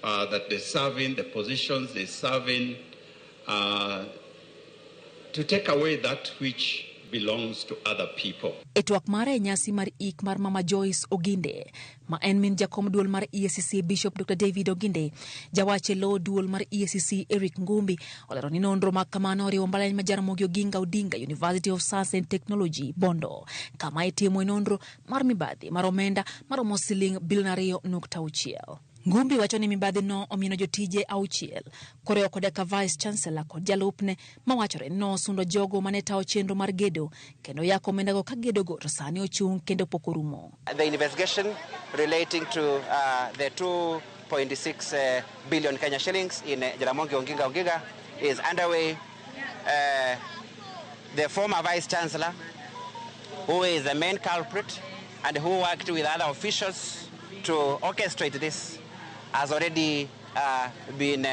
that they're serving, the positions they're serving, to take away that which belongs to other people. Etwak mare nyasi mar ik mar Mama Joyce Oginde, ma en min jakom duol mar EACC Bishop Dr. David Oginde, jawache lo duol mar EACC Eric Ngumbi, olero ni nonro ma kamano oriwo mbalariany ma Jaramogi Oginga Odinga University of Science and Technology Bondo, kama itimo nonro mar mibadhi mar omenda maromo siling bilion 2.6. Ngumbi wacho ni mibadhi no omino jotije auchiel, koreo koda ka Vice Chancellor kod jalupne mawachore no sundo jogo mane tao chenro mar gedo kendo yako omenda go ka gedo go to sani ochung kendo pokorumo. The investigation relating to the 2.6 billion Kenya shillings in Jaramogi Oginga is underway. The former Vice Chancellor, who is the main culprit and who worked with other officials to orchestrate this, has already been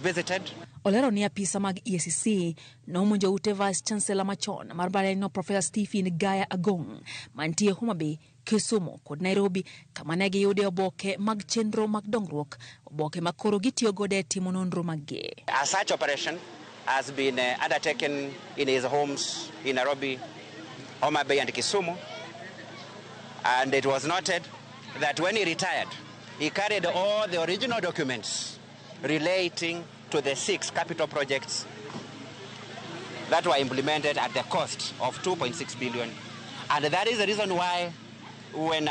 visited. Olero ni apisa mag EACC no monjo ute Vice Chancellor machon mar mbalariany no Professor Stephen Gaya Agong mantie Homa Bay, Kisumu kod Nairobi kama ne giyude oboke mag chenro mag dongruok, oboke makoro gitiyo gode timo nonro magge. A such operation has been undertaken in his homes in Nairobi, Homa Bay and Kisumu, and it was noted that when he retired, he carried all the original documents relating to the 6 capital projects that were implemented at the cost of 2.6 billion. And that is the reason why when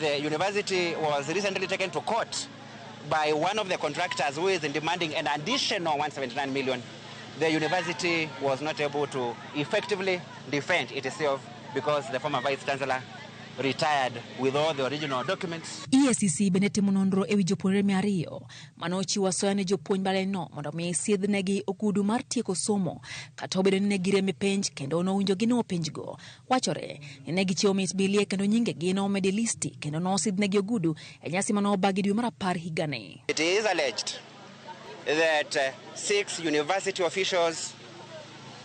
the university was recently taken to court by one of the contractors who is demanding an additional 179 million, the university was not able to effectively defend itself because the former Vice Chancellor retired with all the original documents. EACC benete mononro ewi jopuonjre 200 manochiwa soya ne jopuonj mbalariany no mondo mi siedhnegi okudu mar tieko somo kata obedo ni ne gireme penj kendo nowinjo gino penj go. Wachore ni ne gichiwo mit bilie kendo nyinge gino omedi listi kendo nosidhnegi ogudu e nyasi manobagi dwe mar 10 higani. It is alleged that 6 university officials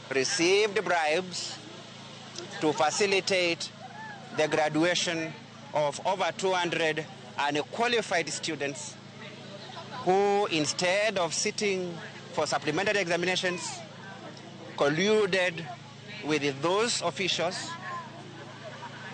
received bribes to facilitate the graduation of over 200 unqualified students who, instead of sitting for supplementary examinations, colluded with those officials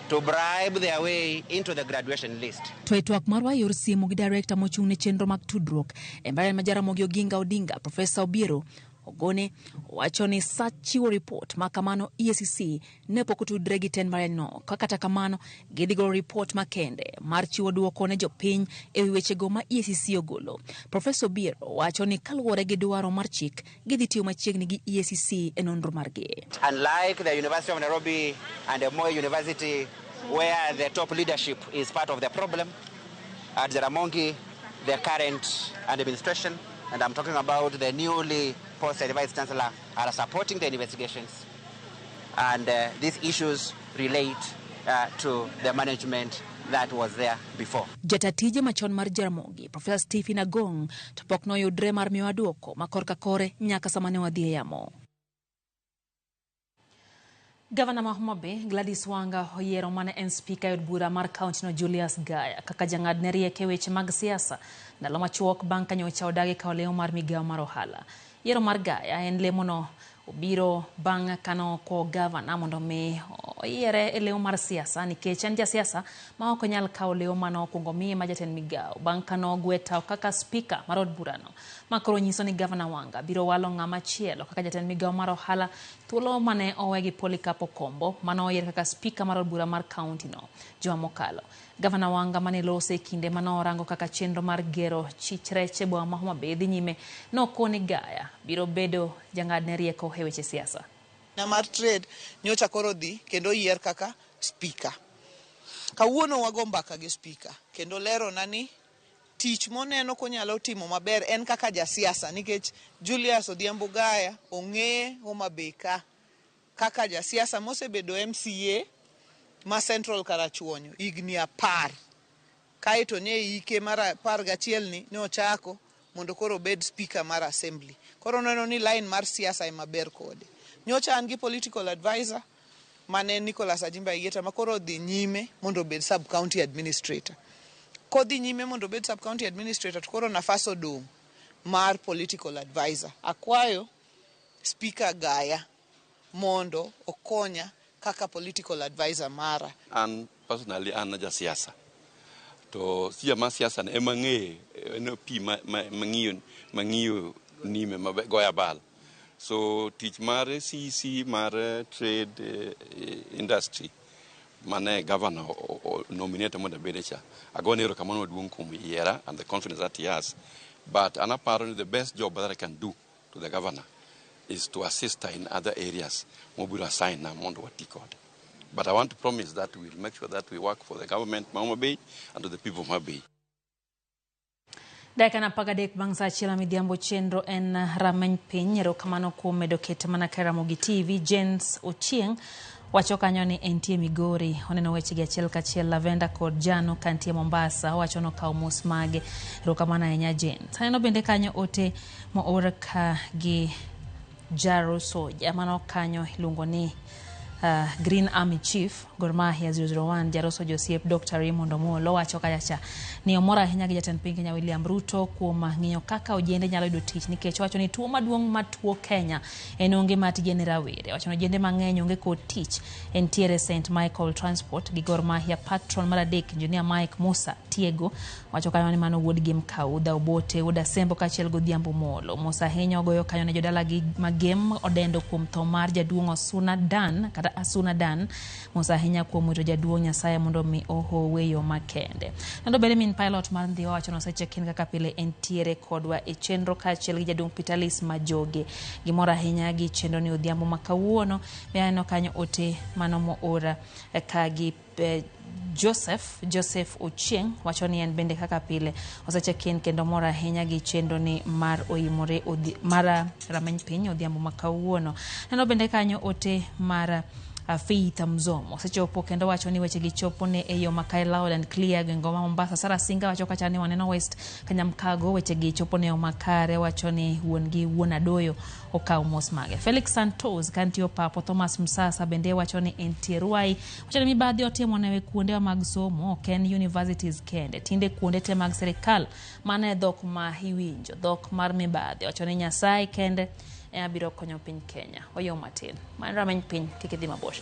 to bribe their way into the graduation list. Twetwak marwa yor simu gi director mochung'ne chenro mag tudruok e mbalariany ma Jaramogi Oginga Odinga Professor Obiero Ogone wacho ni chiwo report ma kamano EACC ne pok otudre gi ten mbalariany no, kata kamano gidhigo report makende mar chiwo duoko ne jopiny e wechego ma EACC ogolo. Professor Obiero wacho ni kaluwore gi dwaro mar chik gidhi tiyo machiegni gi EACC e nonro margi. Unlike the University of Nairobi and the Moi University, where the top leadership is part of the problem, at Jaramogi, the current administration, and I'm talking about the newly posted Vice Chancellor, are supporting the investigations. And these issues relate to the management that was there before. Jatatije machon mar Jaramogi, Professor Stephen Agong, to pok noyudre mar miyo aduoko makorka kore nyaka samane wadhi e yamo. Governor ma Homa Bay Gladys Wanga oyiero mane en speaker e od bura mar county no Julius Gaya kaka jang'ad ne rieko e weche mag siasa ndalo machuok bang' ka nyocha odagi kawo lemo mar migawo mar ohala. Yiero mar Gaya en lemo no obiro bang' kano ko governor mondo mi oyiere e lemo mar siasa nikech en jasiasa ma ok nyal kawo lemo mano kuongo miye ma jatend migawo bang' kano gweta kaka speaker mar od burano. Makoro nyiso ni Governor Wanga biro walo ng'ama chielo kaka jatend migawo mar ohala thuolo mane owegi Polycarp Okombo mano oyier kaka speaker mar od bura mar county no juma mokalo. Governor Wanga mane lose kinde mano orango kaka chenro mar gero chich rech e boma ma Homa Bay dhi nyime nokoni Gaya biro bedo jang'ad ne rieko e weche siasa. Na mar trade nyocha koro dhi kendo yier kaka speaker. Kawuono wago mbaka gi speaker kendo lero nani tich moneno konyalo timo maber en kaka jasiasa nikech Julius Odhiambo Gaya ong'e Homa Bay kaka jasiasa mosebedo MCA ma Central Karachuonyo igni 10 kaito ne ike mar 11 ne ochako mondo koro bed speaker mar assembly. Koro neno ni line mar siasa ema ber kode. Nyocha an gi political advisor mane Nicholas Ajimba Igeta makoro dhi nyime mondo bed sub county administrator. kodhi nyime mondo bed sub county administrator to koro nafas odong mar political advisor. Akwayo Speaker Gaya mondo okonya kaka political advisor mara. And personally an ja siasa. To siya ma siasa na emange no pi mangiyo nime magoya bal. So teach mare CC mare trade industry mane governor nominate mo da bedecha agonero kamano duong kum yera and the confidence that he has, but apparently the best job that I can do to the governor is to assist her in other areas mobile assign na mondo watikode. But I want to promise that we'll make sure that we work for the government Homa Bay and to the people of Homa Bay. Dakana pagadek bangsa chila midiambo chendro en rameny piny kamano kuom medo ket mana Karamogi TV. Jens Ochieng wacho kanyo ni entie Migori oneno weche gi achiel kachiel Lavenda kod Jano kantie Mombasa wacho no kaw mos mage kamana enya Jens. Aneno bende kanyo ote mo orka gi Jaro Soja mano kanyo iluongo ni Green Army Chief Gor Mahia 001 Jaroso Joseph Dr. Raymond Omolo wacho kayacha ni omora ahinya gi jatend piny Kenya William Ruto kuom ng'iyo kaka ojende nyalo yudo tich nikech wacho ni tuo maduong' matuo Kenya en onge matijene rawere. Wacho ni ojende mang'eny onge kod tich. Entiere St. Michael Transport gi Gor Mahia patron mar adek Engineer Mike Musa Tiego wacho kanyo ni mano wuod gi Mkauda Obote Uda Sembo kachiel godhiambo Molo. Musa Henya ogoyo kanyo ne jodala gi magem odendo kuom tho mar jaduong' Osuna Dan kata Asuna Dan. Musa Henya kuom wito jaduong' Nyasaye mondo mi oho weyo makende. Nando bele min pilot mar ndhiwa wacho no seche kin kaka pile entiere kodwa e chenro kachiel gi jaduong' Pitalis Majoge. Gimora Henya gi chenro ni odhiambo makawuono meano kanyo ote mano mo ora kagi Joseph Ochieng wacho ni en bende kaka pile oseche kin kendo mora ahinya gi chenro ni mar oimore mara rameny piny odhiambo makawuono. Neno bende kanyo ote mara Faith Mzomo sechopo kendo wacho ni weche gichopo ne eyo makai loud and clear ngoma Mombasa. Sara Singa wacho kacha ni waneno West Kanyamkago weche gichopo ne omakare wacho ni wuon adoyo okaw mos mage. Felix Santos kantio papo Thomas Msasa bende wacho ni entieruai wacho ni mibadhi otimo newe kuonde mag somo Ken Universities kende tinde kuonde te mag serikal mane dhok ma hiwinjo dhok mar mibadhi wacho ni Nyasaye kende abiro konyo piny Kenya. Oyo matin. Man rameny piny kikidhi mabor.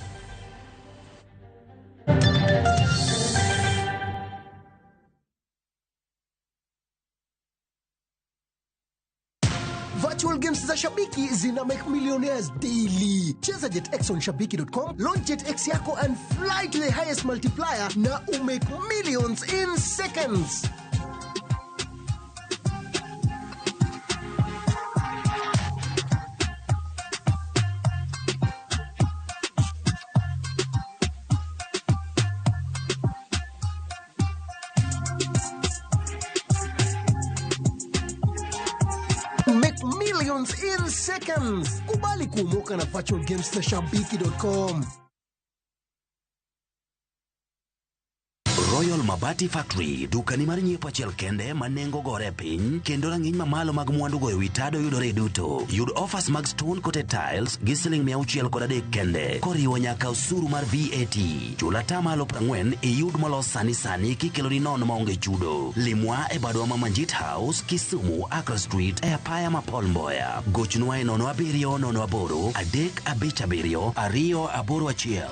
Virtual games za Shabiki zina make millionaires daily. Cheza JetX on Shabiki.com, launch JetX yako and fly to the highest multiplier na make millions in seconds. Make millions in seconds. Kubali kumoka na virtual games na Shabiki.com. Royal Mabati Factory dukani mar nyiepo achiel kende manengo gore piny kendo rang'iny mamalo mag mwandu go ewi tado yudore duto. Yud offers mag stone coated tiles gi siling 603 kende koriwo nyaka osuru mar VAT. Chula tamalo 40 iyud molos sani kikeloni nono maonge chudo. Limwa e badwa ma Manjit House Kisumu Accra Street e apaya ma Paul Mboya. Gochnwa e 0708 357 281.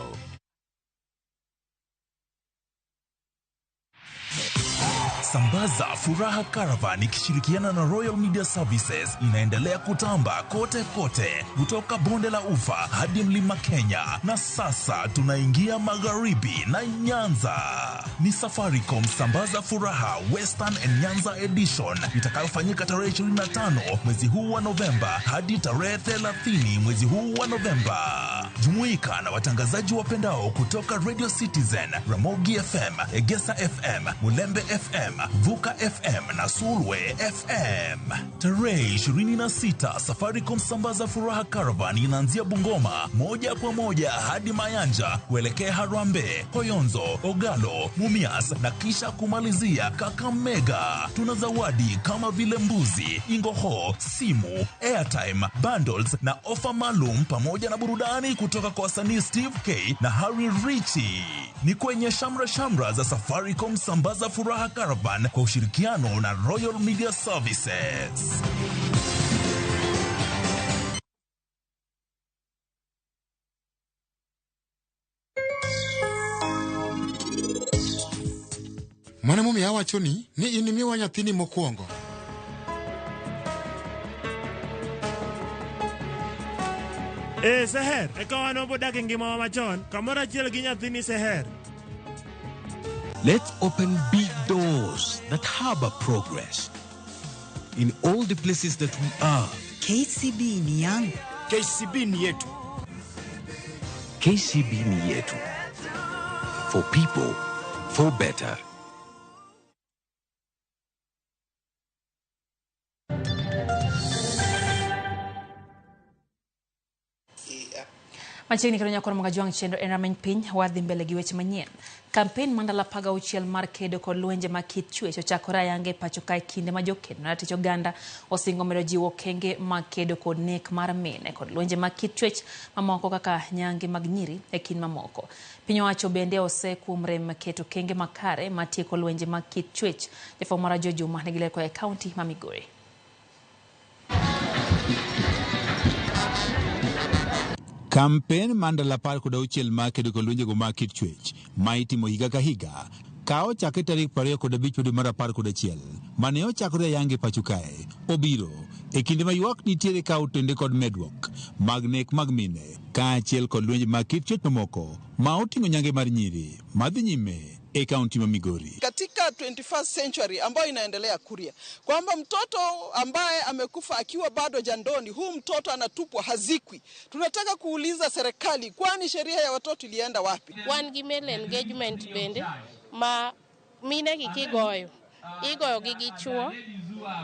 Sambaza Furaha Caravan ikishirikiana na Royal Media Services inaendelea kutamba kote kutoka bonde la Ufa hadi mlima Kenya, na sasa tunaingia magharibi na Nyanza. Ni Safaricom Sambaza Furaha Western and Nyanza Edition itakayofanyika tarehe 25 mwezi huu wa Novemba hadi tarehe 30 mwezi huu wa Novemba. Jumuika na watangazaji wapendao kutoka Radio Citizen, Ramogi FM, Egesa FM, Mulembe FM, Vuka FM na Sulwe FM. Tarehe 26 Safaricom Sambaza Furaha Caravan inaanzia Bungoma moja kwa moja hadi Mayanja kuelekea Harambee, Koyonzo, Ogalo, Mumias na kisha kumalizia Kakamega. Tuna zawadi kama vile mbuzi, ingoho, simu, airtime, bundles na ofa maalum pamoja na burudani kutoka kwa wasanii Steve K na Harry Ritchie. Ni kwenye shamra za Safaricom Sambaza Furaha Caravan Caravan kwa ushirikiano na Royal Media Services. Mwanamume awachoni ni inimiwa nyathini mokwongo. Seher, ekawano bodak ngima wa machon, kamora chiel gi nyathini Seher. Let's open big doors that harbor progress. In all the places that we are. KCB ni yangu. KCB ni yetu. KCB ni yetu. For people, for better. Machiegni kendo nyakoro magajwang' chenro en rameny piny wadhi mbele gi weche manyien. Kampen mandala paga uchiel mar kedo kod lwenje ma kit chwech ochakore ayange pacho kae kinde ma jokedo na ratich oganda osingo medo jiwo kenge mag kedo kod nek mar mine kod lwenje ma kit chwech mamoko kaka nyange mag nyiri e kind mamoko. Piny owacho bende osekuom rem keto kenge makare matieko lwenje ma kit chwech. Jafwambo mara Jo Juma nigi ler koa e kaunti ma Migori. Kampen mandala par kod auchiel ma kedo kod lwenje go ma kit chwech ma itimo higa ka higa kao chake tarik 25 dwe mar 11 mane ochakore ayange pacho kae obiro e kinde ma ywak nitiere ka otende kod medruok mag nek mag mine kaachiel kod lwenje ma kit chwech mamoko ma oting'o nyange mar nyiri madhi nyime e kaunti ma Migori. Katika 21st century ambayo inaendelea Kuria, kwamba mtoto ambaye amekufa akiwa bado jandoni, huu mtoto anatupwa hazikwi. Tunataka kuuliza serikali, kwani sheria ya watoto ilienda wapi? Wan gi male engagement bende ma mine kikigoyo igoyo gi chuo,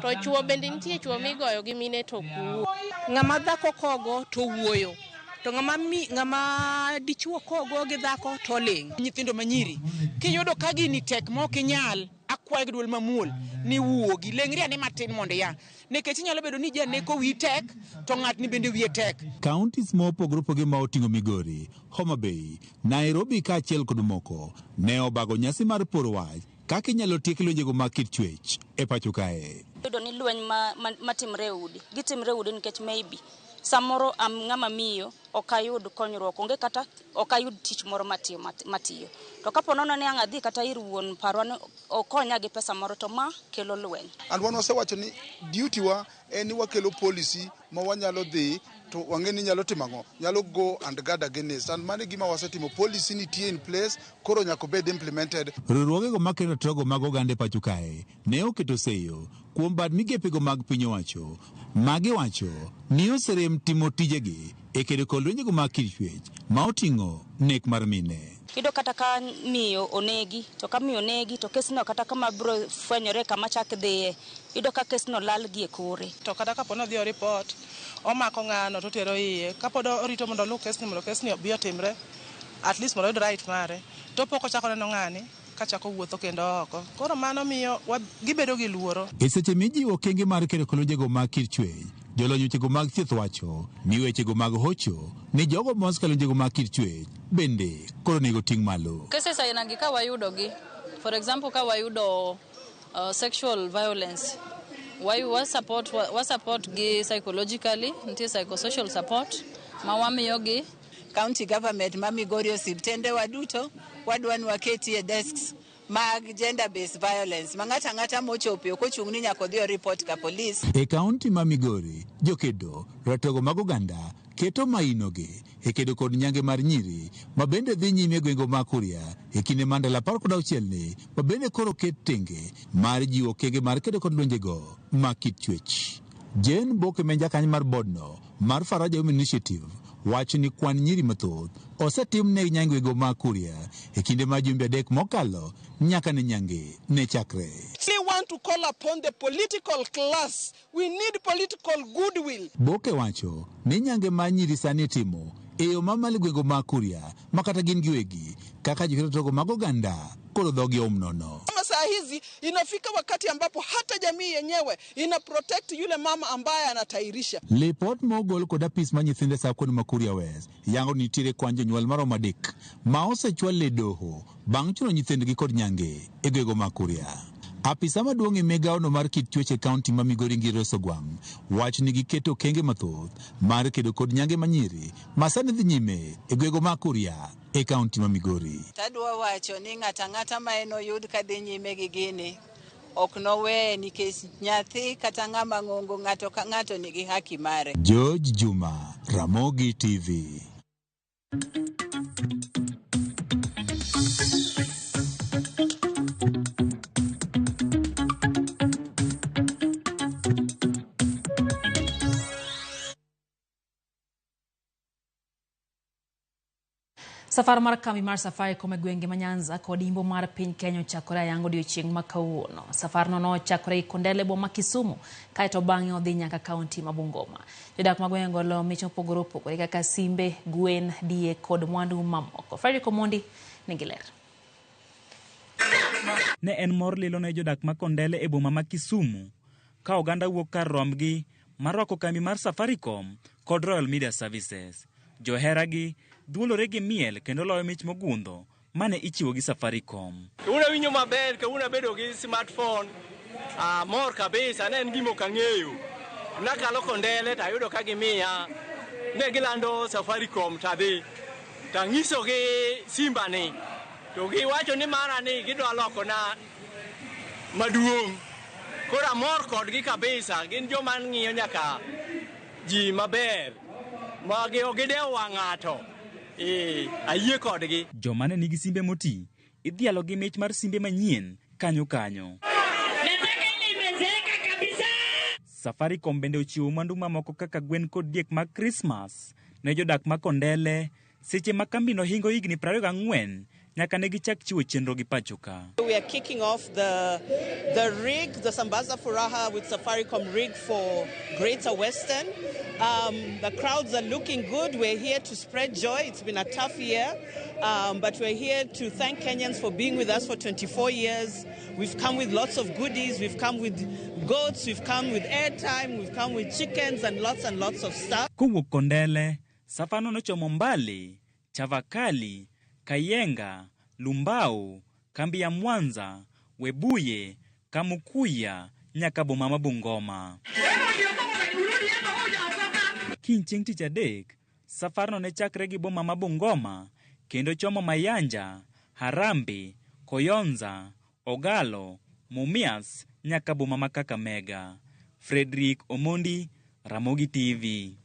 to chuo bende nitie chuo migoyo gi mine to kuo. Ng'ama dhako kogo to wuoyo, to ng'ama dichuo kogo gi dhako to ling. Nyithindo manyiri kiyudo ka gini tek mok inyal akwayo gidwol mamuol ni wuogi lengri ane matin mondo ya nikech nyalo bedo ni janeko wi tek to ng'atni bende wiye tek. Counties mopogore opogore ma oting'o Migori, Homa Bay, Nairobi kaachiel kod moko ne obago nyasi mar poro wach kaka inyalo tiek lwenjego mag kit chwech e pacho kae. Yudo ni lweny matimre udi gitimre udi nikech maybe samoro ng'ama miyo okayud konyruok onge kata okayud tich moro matiyo to kapo nono ni angadhi kata ir wuon parwa ni okonya gi pesa moro to ma kelo lweny. And wan wasewacho ni duty wa en ni wakelo policy ma wanyalo dhi to wang'eni nyalo timango nyalo go and guard against and mane gima wasetimo policy nitie in place koro nyako bed implemented. Riwruogego makelo togo mag oganda pacho kae ne oketo seyo kuom bad migepego mag piny owacho magi wacho ni oserem timo tijegi e kedo kod lwenjego mag kit chwech ma oting'o nek mar mine. Kido kata ka miyo onegi to ka miyo onegi to kesno kata kama bro fwenyore kama chak dhiye ido ka kesno lal gi e kore to kata kapo no dhi report omako ng'ano to tero iye kapo do orito mondo lu kesni mondo kesni obi otimre at least mondo right mare to poko chako neno ng'ani kachako wuotho kendo oko koro mano miyo gibedo gi luoro. E seche mijiwo kenge mar kedo kod lwenjego mag kit chwech jolonyuchego mag thieth wacho ni wechego mag hocho ni jogo mos ka lwenjego mag kit chwech bende koro nego ting' malo. Cases aina gi ka wayudogi, for example ka wayudo sexual violence wa support gi psychologically nitie psychosocial support ma wamiyo gi county government ma Migori osiptende waduto wadwani waketie desks mag gender based violence ng'ata mochopi okochung' ni nyako dhi report ka police. E kaunti ma Migori jokedo ratogo mag oganda keto mainogi e kedo kod nyange mar nyiri ma bende dhi nyime gwengo ma Kuria e kinde mandala 16 ni ma bende koro ket tenge mar jiwo kenge mar kedo kod lwenjego mag kit chwech. Jane Boke menja kany mar bodno mar Faraja Women Initiative wacho ni kwan nyiri mathoth osetim ne nyangego ma Kuria e kinde ma jumbe 3 mokalo nyaka ne nyange ne chakre. We want to call upon the political class. We need political goodwill. Boke wacho ni nyange ma nyiri sani timo e yo mamalo gwego ma Kuria makata gin giwegi kaka joketogo mag oganda koro dhogi omnono. Saa hizi inafika wakati ambapo hata jamii yenyewe ina protect yule mama ambaye anatairisha. Report mogol kod apis ma nyithinde sa kuon ma Kuria West yango nitiere kwan jonyuol maromo 3 ma osechwal le doho bang' chuno nyithindgi kod nyange e gwego ma Kuria. Apisa maduong' e migaono mar kit chweche kaunti ma Migori Ngire Sogwang' wach ni giketo kenge mathoth mar kedo kod nyange manyiri masani dhi nyime e gwego ma Kuria e kaunti ma Migori. Tadwa wacho ni ng'ata ma eno yud ka dhi nyime gi gini ok nowe nikech nyathi kata ng'ama ng'ongo ng'ato ka ng'ato nigi haki mare. George Juma, Ramogi TV. Safar mar kambi mar Safaricom e gwenge ma Nyanza kod imbo mar piny Kenya ochakore ayango odiechieng' ma kawuono. Safar no nochakore Kondele boma Kisumu kaeto bang'e odhi nyaka kaunti ma Bungoma. Jodak ma gwenge golo mich mopogore opogore kaka simbe, gwen, diek kod mwandu mamoko. Fredrick Omondi nigi ler. Ne en mor lilo ne jodak ma Kondele e boma ma Kisumu ka oganda wuok kar rombgi mar rwako kambi mar Safaricom kod Royal Media Services. Joheragi duolore gi miel kendo loyo mich mogundho mane ichiwo gi Safaricom. Una winyo maber ka una bedo gi smartphone mor kabisa ne en gimo kang'eyo. Nakalo Kondele tayudo ka gimiya ne gilando Safaricom tadhi tang'iso gi simba ni to giwacho ni mara ni gidwa loko na maduong'. Kora mor kodgi kabisa gin joma ng'iyo nyaka ji maber ma gidewo wang'ato. Ayie kodgi. Joma ne nigi simbe moti idhialo gi mich mar simbe manyien kanyo. Safaricom bende ochiwo mwandu mamoko kaka gwen kod diek mag Christmas ne jodak ma Kondele seche ma kambi no hingo higni 24 nyaka ne gichak chiwo chenro gi pachoka. We are kicking off the rig, the Sambaza Furaha with Safaricom rig for Greater Western. The crowds are looking good. We're here to spread joy. It's been a tough year, but we're here to thank Kenyans for being with us for 24 years. We've come with lots of goodies. We've come with goats. We've come with airtime. We've come with chickens and lots of stuff. Kuwuok Kondele, safano nochomo Mbale, Chavakali, Kayenga, Lumbao, kambi ya Mwanza, Webuye, Kamukuya, nyaka boma ma Bungoma. Chieng' tich adek, safarno ne chakre gi boma ma Bungoma, kendo chomo Mayanja, Harambe, Koyonza, Ogalo, Mumias, nyaka boma ma Kakamega. Fredrick Omondi, Ramogi TV.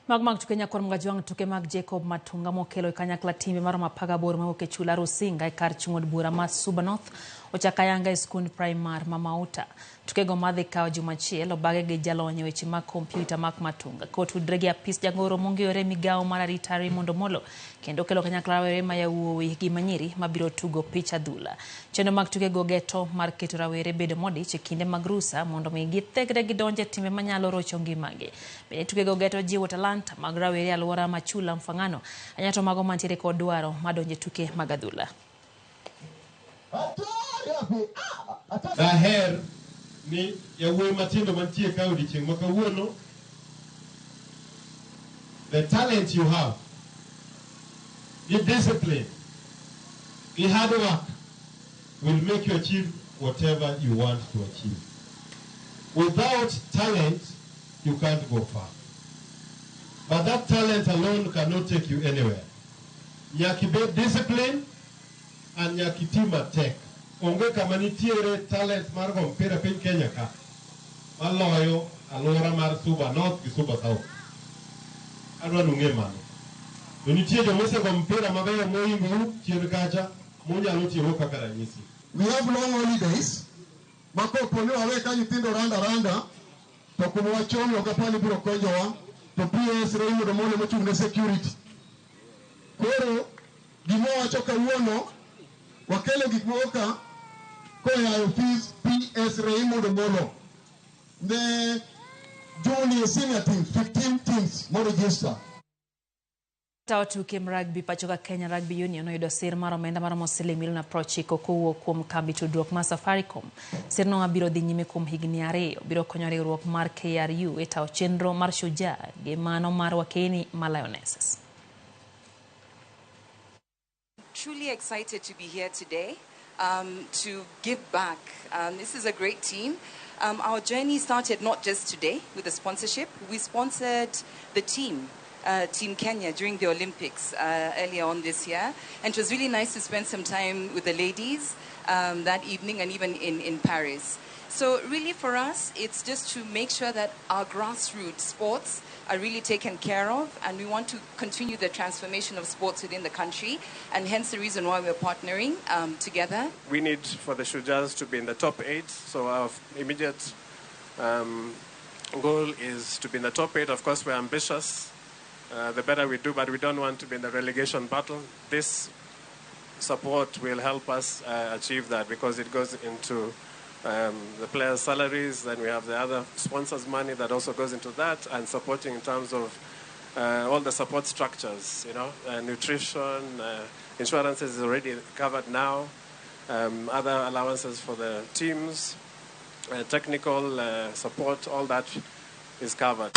Magmag tukenya kor mgajuang tuke mag Jacob Matunga mokelo kanyakla timbe mar mapaga bor ma oke chula Rusinga e kar chungod bura ma Suba North ochakayanga e skund primar ma Mauta. Tuke go madhi kao Jumachiel obage gi jalonye weche mag kompyuta mag Matunga kotudre gi apis jagoro mongiore migao mar ritari mondo molo kendo kelo kanyakla rawere ma yawuowi gi manyiri mabiro tugo picha dhula. Chendo mag tuke go geto mar keto rawere bedo modich e kinde mag rusa mondo mi githegre gidonje timbe manyalo rocho ngimagi. Bende tuke go geto jiwo talanta mag rawere alwora machula mfangano anyato mago mantiere kod dwaro madonje tuke mag adhula. Daher ni yawuoyi matindo mantie ka odiechieng' ma kawuono, the talent you have, the discipline, the hard work will make you achieve whatever you want to achieve. Without talent, you can't go far. But that talent alone cannot take you anywhere. Nyaki be discipline and nyaki tima tech. Onge kama nitiere talent mar go mpira piny Kenya ka maloyo alwora mar Suba North gi Suba South. Adwa nung'e mano. To nitie jomose go mpira mabeyo moingo chien kacha munyalo tiyo kaka ranyisi. We have long holidays. Mako poni wawe ka nyithindo randa to kuma wachomo kapani biro konyowa to PS Raymond Omolo mochung' ne security. Koro gimo wacho kawuono wakelo gik moko ka koya office PS Raymond Omolo. The junior senior team 15 teams more register. Tuke rugby pachoka Kenya Rugby Union oyudo sir mar omenda mar $190,000 kowuok kuom kambi tudruok mar Safaricom. Sirno mabiro dhi nyime kuom higni 2 biro konyo riwruok mar KRU e tawo chenro mar Shujaa gi mano mar wakeni ma Lionesses. Truly excited to be here today to give back. This is a great team. Our journey started not just today with the sponsorship. We sponsored the team. Team Kenya during the Olympics earlier on this year. And it was really nice to spend some time with the ladies that evening and even in Paris. So really for us, it's just to make sure that our grassroots sports are really taken care of, and we want to continue the transformation of sports within the country, and hence the reason why we're partnering together. We need for the Shujaas to be in the top 8, so our immediate goal is to be in the top 8. Of course, we're ambitious. The better we do, but we don't want to be in the relegation battle. This support will help us achieve that because it goes into the players' salaries, then we have the other sponsors' money that also goes into that, and supporting in terms of all the support structures, nutrition, insurances is already covered now, other allowances for the teams, technical support, all that is covered.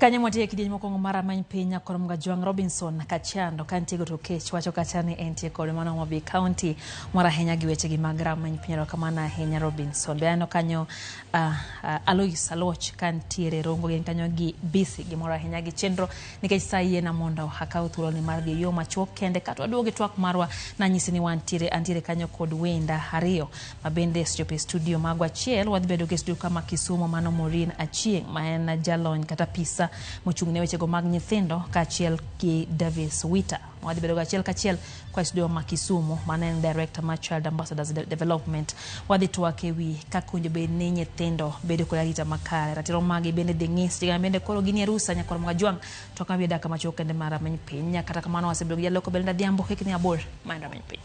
Kanya mwatie kidieny mokwongo mar amany piny Nyakorom Gajwang' Robinson Kachando kantiego to kech wacho kachani entie kod mano Homabay County mara ahinya gi wechegi mag ramany piny kamana ahinya Robinson beano kanyo Alois Aloch kantiere rongo gen kanyo gi busy gi mara ahinya gi chenro nikech sai na mondo akaw thuolo ni mar yo machuok kende kata waduoge twak marwa na nyisi ni antiere kanyo kod wenda ariyo mabende studio magwa achiel wadhi bedo gi studio kama Kisumu mano Maureen Achieng' ma en jalony kata pisa mochung'ne wechego mag nyithindo kaachiel gi Davis Wita wadhi bedo achiel kachiel kwa studio ma Kisumu mano en director mar Child Ambassadors Development wadhi twak ewi kaka onjo bed ne nyithindo bedo kod arita makare ratiro magi bende deng'is tiga bende koro gini rusa Nyakorom Gajwang' to kambi daka machuok kende mar ramany piny kata kamano wasebedo gi jaloko Belinda Dhiambo hikni 8 mar ramany piny.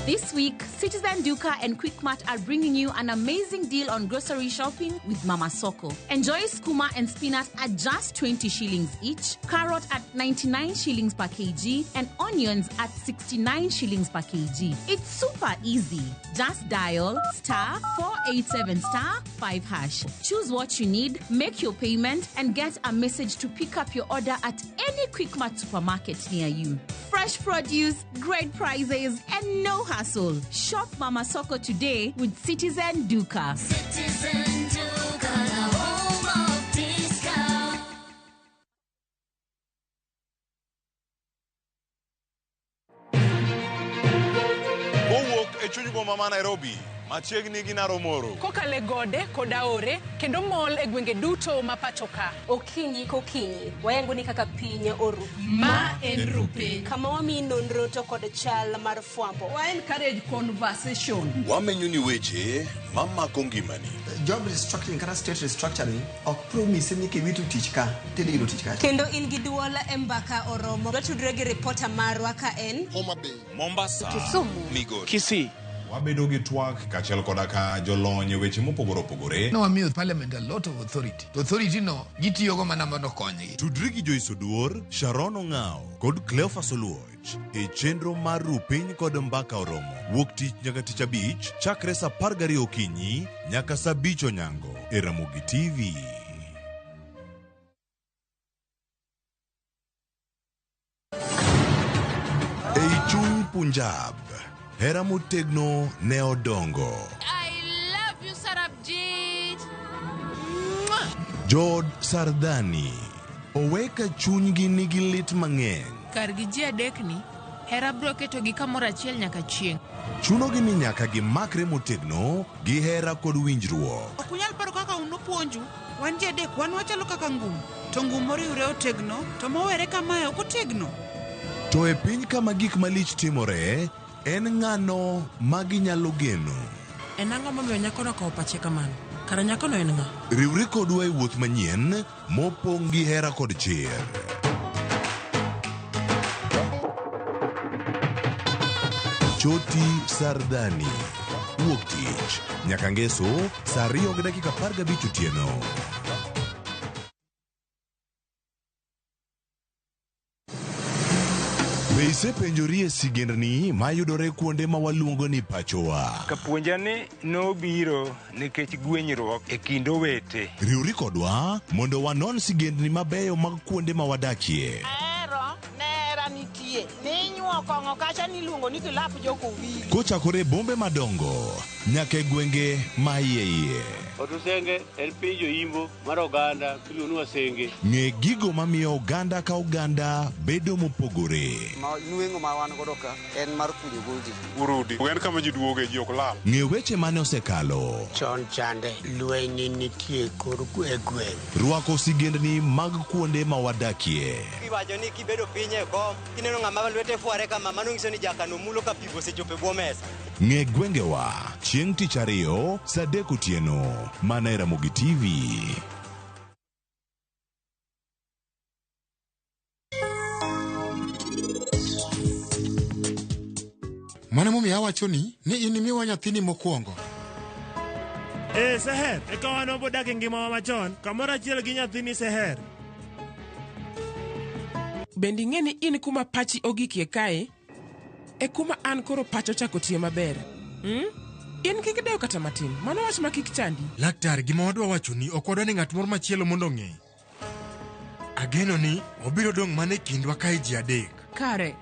This week, Citizen Duka and Quickmart are bringing you an amazing deal on grocery shopping with Mama Soko. Enjoy skuma and spinach at just 20 shillings each, carrot at 99 shillings per kg, and onions at 69 shillings per kg. It's super easy. Just dial *487*5#. Choose what you need, make your payment, and get a message to pick up your order at any Quickmart supermarket near you. Fresh produce, great prices, and no hassle. Shop Mama Soko today with Citizen Duka. Citizen Duka, the home of discount. Owuok e chuny boma ma Nairobi, machiegni gi Naromoro. Kokale gode koda ore kendo mol e gwenge duto ma pacho ka. Okinyi kokinyi wayango ni kaka piny oru. Ma en rupe. Kama wami nonro to kod chal mar fwambo. Wa encourage conversation. Wamenyo ni weche mamako ngimani. Job restructuring kata state restructuring ok promise ni kiwitu tich ka tedi yudo tich ka. Kendo in gi duol e mbaka oromo. Watudre gi reporter marwa ka en Homabay, Mombasa, Kisumu, Migori, Kisii. Wabedo gi twak kachiel koda ka jolony weche mopogore opogore. No wamiyo parliament a lot of authority. To authority no gitiyogo mana mondo konygi. Tudri gi Joyce Oduor, Sharon Ong'ao kod Cleophas Oluoch e chenro mar Rupiny kod Mbaka Oromo. Wuok tich nyaka tich abich chakre sa 12 okinyi nyaka sa 5 onyango e Ramogi TV. Ei chuny Punjab, hera motegno ne odongo. I love you, Sarabjit. Jod Sardani oweka chunygi nigi lit mang'eny. Kargi ji adekni, hera bro keto gi kamoro achiel nyaka chieng'. Chunogi ni nyaka gimakre motegno gi hera kod winjruok. Ok unyal paro kaka unopuonju, wan ji adek wan wachalo kaka ngum. To ngum moriwre otegno, to mowere kamae ok otegno. To e piny kama gik malich timore, en ng'ano ma ginyalo geno. En ang'o momiyo nyakono okawo pache kamano? Kara nyakono en ng'a? Riwri kodwa e wuoth manyien mopong' gi hera kod chir. Choti Sardani. Wuok tich nyaka ngeso saa 2:15 otieno. Be isepenjori e sigendni mayudore kuonde ma waluongo ni pachowa? Kapuonjani nobiro nikech gwenyruok e kind owete. Riwri kodwa mondo wanon sigendni mabeyo mag kuonde ma wadakie. Nera nitie. Ninyuo kong'o kacha niluongo ni kilap joko wili. Kochakore bombe madongo nyaka e gwenge ma iye. Otusenge en piny joimbo mar oganda miluongo ni Wasenge. Ng'e gigo mamiyo oganda ka oganda bedo mopogore. Nueng'o ma wan godo ka en mar kunyo goldi. Urudi. En kama ji duoge ji ok lal. Ng'e weche mane osekalo. Chon chande lweny nitie kor e gweng'. Rwako sigendni mag kuonde ma wadakie. Iwacho ni kibedo piny e kom, kineno ng'ama lwete fuare kama, mano nyiso ni jakano mulo ka pi osechopo e bwo mesa. Ng'e gwengewa chieng' tich ariyo saa 3 otieno mana e Ramogi TV. Mano momiyo awacho ni in imiwa nyathini mokwongo. Seher, eka wan bodak e ngimawa machon, kamoro achiel gi nyathini Seher. Bende ing'e ni in kuma pachi ogikie kae, e kuma an koro pacho chako tiyo maber. In kik dew kata matin, mano wach ma kik chandi. Laktar, gima wadwa wacho ni ok wadwa ni ng'at moro machielo mondo ong'e. Ageno ni obiro dong' mana e kindwa kae ji adek. Kare.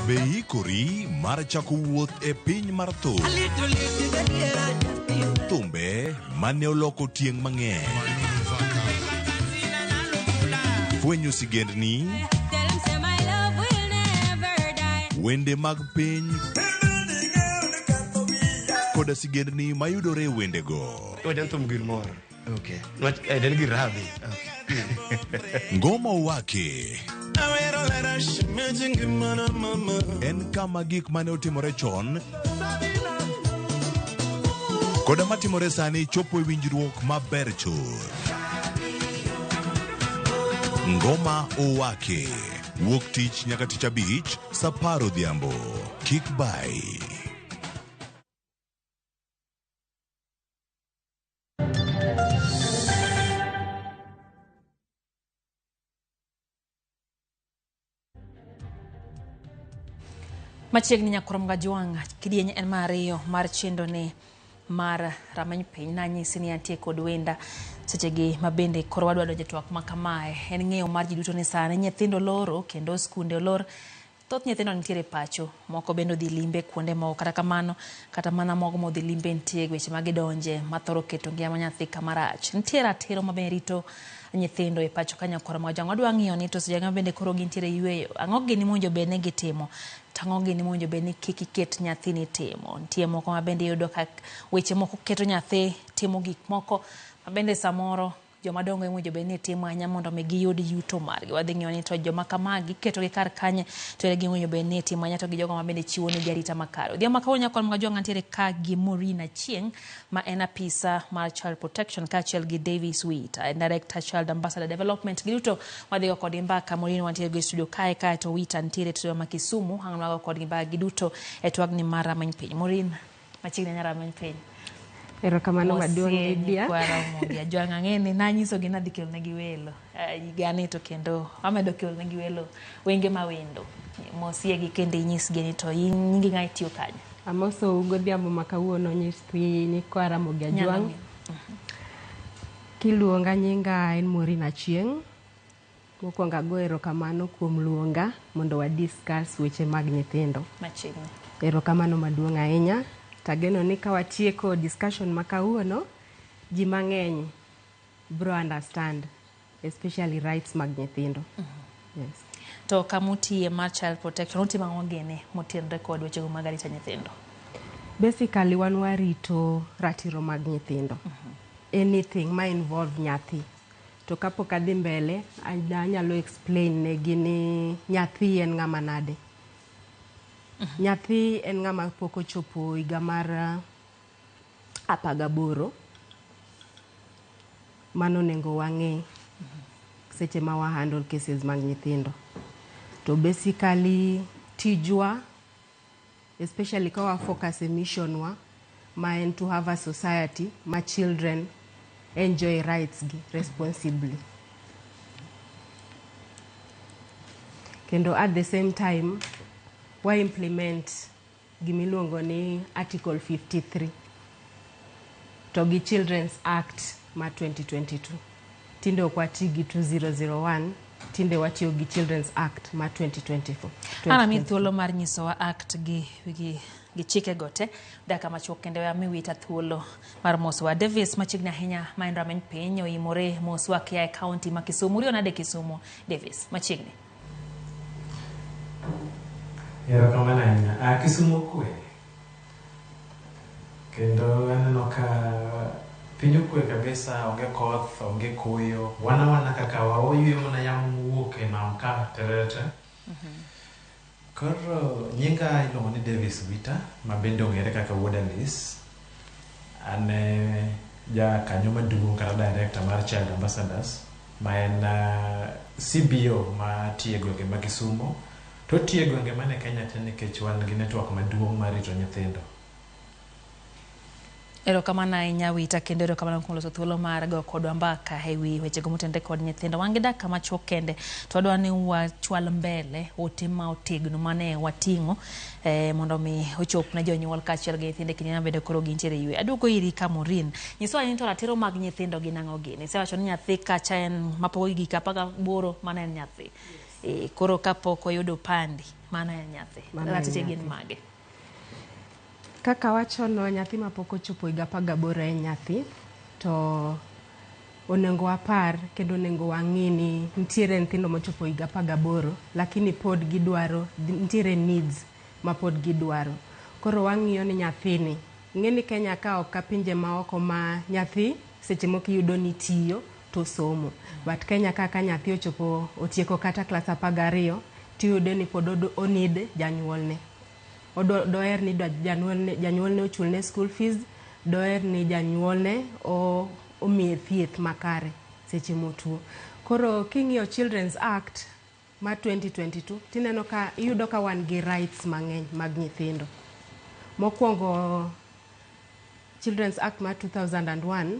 Be ikori mar chako wuoth e piny mar thum? Thumbe mane oloko tieng' mang'eny. Fwenyo sigendni, wende mag piny, koda sigendni mayudore e wendego. Wadan thum gir moro. Okay. Den gir radhi. Ngoma Owake en kama gik mane otimore chon koda matimore sani chopo e winjruok maber chuth. Ngoma Owake wuok tich nyaka tich abich saa 10 odhiambo. Kik bai. Machiegni nyakurom Gajwang' kidieny en mar ariyo mar chendo ni mar rameny piny nanyisi ni antie kod wenda sechegi mabende koro wadwa donjo twak makamae. En ng'eyo mar ji duto ni sani nyithindo loro kendo skunde olor. Thoth nyithindo nitiere pacho, moko bende odhi limbe kuonde moko, kata kamano kata mana mogo modhi limbe nitie weche magidonje mathoro keto ngima nyathi kamarach. Nitie ratiro mabe rito nyithindo e pacho ka Nyakurom Gajwang'. Wadwa ng'iyo ni to sejanga bende koro gintiere yweyo. Ang'o gini monjo bende gitimo? Tang'o gini monjo bende kik iket nyathini timo. Nitie moko mabende yudo ka weche moko keto nyathi timo gik moko mabende samoro joma dongo monjo bende timo anya mondo me giyud yuto margi. Wadhi ng'iyo ni to joma kamagi keto gi kar kanye to gi monjo bende timo anya to gi jogo mabende chiwo ni jarita makare. Odhiambo ka Nyakurom Gajwang' antiere ka gi Morina Chieng' ma en apisa mar Child Protection kaachiel gi Davis Wheat, Director Child Ambassador Development. Giduto wadhi go kod mbaka. Morina wantiere go studio kae to Wheat antiere to ma Kisumu. Hang'o go kod mbaka giduto e twagni mar rameny piny. Morina machiegni nyara rameny piny. Erokamano maduong' Lydia. Gajwang' ang'eni nanyiso gi nadhi kelo negi welo. Gani to kendo amedo kelo negi welo wenge mawendo. Mosiegi kendo inyisgi ni to nyingi ng'a itiyo kanyo. Amoso godhiambo ma kawuono nyisgi ni kwa Ramogi Gajwang'. Kiluonga nyinga en Morina Chieng'. Mokwongo ago erokamano kuom luonga mondo wa discuss weche mag nyithindo. Machiegni. Erokamano maduong' ahinya. Tageno ni ka watieko discussion ma kawuono, ji mang'eny bro understand, especially rights mag nyithindo. Yes. To kamutie mar Child Protection, utimo ang'o gene motenre kod weche mag arita nyithindo? Basically wan warito ratiro mag nyithindo. Anything ma involve nyathi. To kapok adhi mbele, anyalo explain ne gini nyathi en ng'ama nade. Nyathi en ng'ama pok ochopo higa mar 18. Mano nengo wang'e seche ma wa handle cases mag nyithindo. To basically tijwa, especially kawa focus mission wa, ma en to have a society ma children enjoy rights gi responsibly. Kendo at the same time, wa implement gimiluongo ni Article 53 to gi Children's Act ma 2022. Tinde okwati gi 2001, tinde watiyo gi Children's Act ma 2024. Ana mi thuolo mar nyisowa act gi chike gote daka machuok kendo ya miwita thuolo mar moswa Davis machiegni ahinya ma en rameny piny oimore moswa kia e county ma Kisumu. Rio nade Kisumu Davis machiegni. Yero kamana ahinya. Kisumu kwe. Kendo aneno ka piny okwe kabisa, onge koth, onge koyo. Wana kaka oyuyo mana yamo wuok e nam ka terete. Koro nyinga iluongo ni Davis Wita, ma bende ong'ere kaka Wodalis. Ane ja kanyo maduong' kata director mar Child Ambassadors, ma en CBO ma tiyo e gwenge ma Kisumu. To tiyo e gwenge mane Kenya te nikech wan gi network maduong' mar rito nyithindo. Erokamano ahinya Wita, kendo erokamano kuom loso thuolo mar go kodwa mbaka e wi wechego motende kod nyithindo. Wan gi dakika machuok kende to wadwa ni wachwal mbele ote ma otegno mane wating'o mondo mi ochop ne jonyuol kaachiel gi nyithinde kendo nyalo koro gintiere ywe. Aduogo iri ka Maureen. Nyisowa ni to ratiro mag nyithindo gin ang'o gini? Isewacho ni nyathi kacha en mapok higni 18 mano en nyathi. Koro kapok oyudo pandi mano en nyathi. Ratiche gin mage? Kaka wachono nyathi ma pok ochopo higa 18 en nyathi, to onengo apar kendo onengo wang'i ni nitiere nyithindo mochopo higa 18 lakini pod gidwaro, nitiere needs ma pod gidwaro. Koro wang'iyo ni nyathini, ng'eni Kenya ka ok pinje ma oko ma nyathi seche moko iyudo ni tiyo to somo. But Kenya ka nyathi ochopo otieko kata klas 12 tiyudo ni pod onid janyuolne. Doer ni janyuolne ochulne school fees, doer ni janyuolne omiye thieth makare seche motuo. Koro king'iyo Children's Act ma 2022 tineno ka iyudo ka wan gi rights mang'eny mag nyithindo. Mokwongo Children's Act ma 2001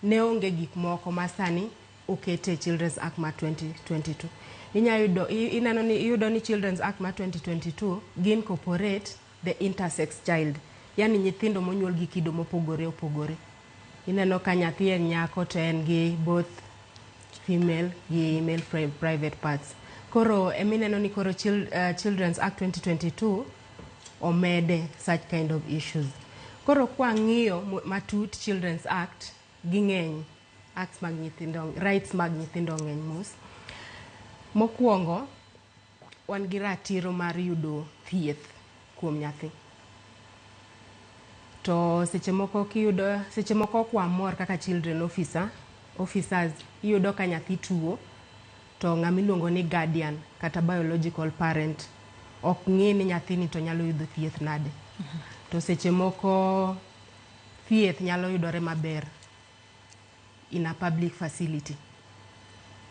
ne onge gik moko ma sani okete Children's Act ma 2022. Iyudo ni Children's Act ma 2022 gi incorporate the intersex child, yani nyithindo monyuol gi kido mopogore opogore. Ineno ka nyathi en nyako to en gi both female gi male private parts. Koro emineno ni koro Children's Act 2022 omede such kind of issues. Koro kwa ng'iyo matut Children's Act gi ng'eny acts mag nyithindo, rights mag nyithindo ng'eny mos. Mokwongo wan gi ratiro mar yudo thieth kuom nyathi. To seche moko kwa mor kaka children officers iyudo ka nyathi tuo to ng'amiluongo ni guardian kata biological parent ok ng'e ni nyathini to nyalo yudo thieth nade. To seche moko thieth nyalo yudore maber in a public facility.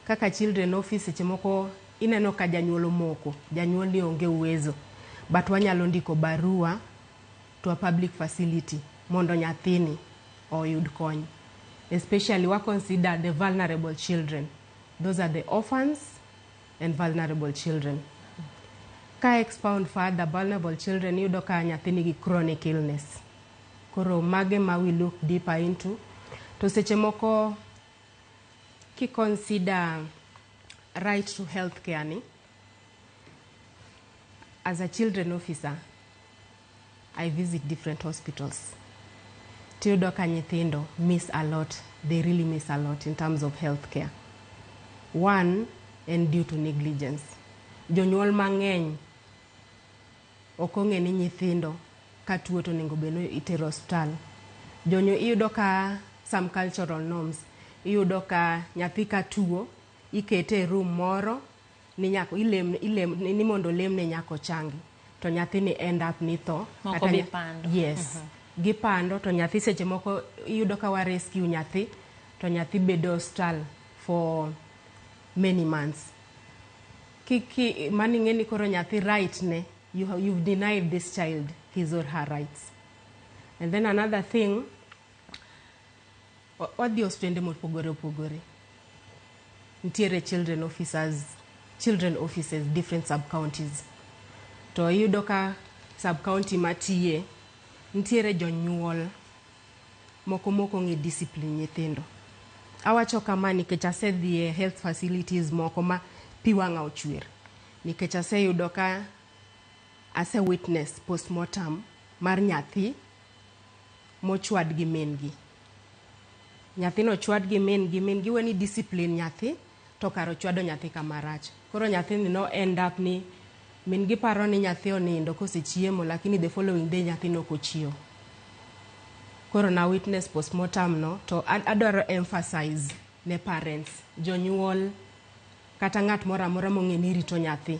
Kaka children office seche moko ineno ka janyuol omoko, janyuol ni onge uwezo, but wanyalo ndiko barua to a public facility mondo nyathini oyud kony. Especially we consider the vulnerable children. Those are the orphans and vulnerable children. Ka expound further, vulnerable children yudo ka nyathini gi chronic illness. Koro mage ma we look deeper into. To seche moko ki consider right to health care ni, as a children officer, I visit different hospitals. Tiyudo ka nyithindo miss a lot. They really miss a lot in terms of health care. One, and due to negligence. Jonyuol mang'eny ok ong'e ni nyithindo ka tuo to nego beno itero hospital. Jonyo iyudo ka some cultural norms, iyudo ka nyathi ka tuo ikete room moro ni nyako ni mondo lemne nyako changi, to nyathi ni end up ni tho. Moko bi pando. Yes. Gipando to nyathi seche moko iyudo ka wa rescue nyathi to nyathi bedo hospital for many months. Kiki mani ngeni koro nyathi right ne, you've denied this child his or her rights. And then another thing, what the hospital mopogore ntiere children offices different sub counties. To iyudo ka sub county matiye ntiere jonyuol moko ngi discipline nyithindo. Awacho kama nikech asedhi health facilities moko ma piwanga ochwer, nikech aseyudo ka ase witness postmortem mar nyathi mochwad gi mengi. Nyathi no chwad gi mengi weni discipline nyathi to karo chwado nyathi kamarach. Koro nyathi no end up ni mengi paro ni nyathi onindo kosechiemo, lakini the following day nyathi no kochio. Koro na witness postmortem no, to adoro emphasize ne parents, jonyuol kata ngat mora mongeni rito nyathi.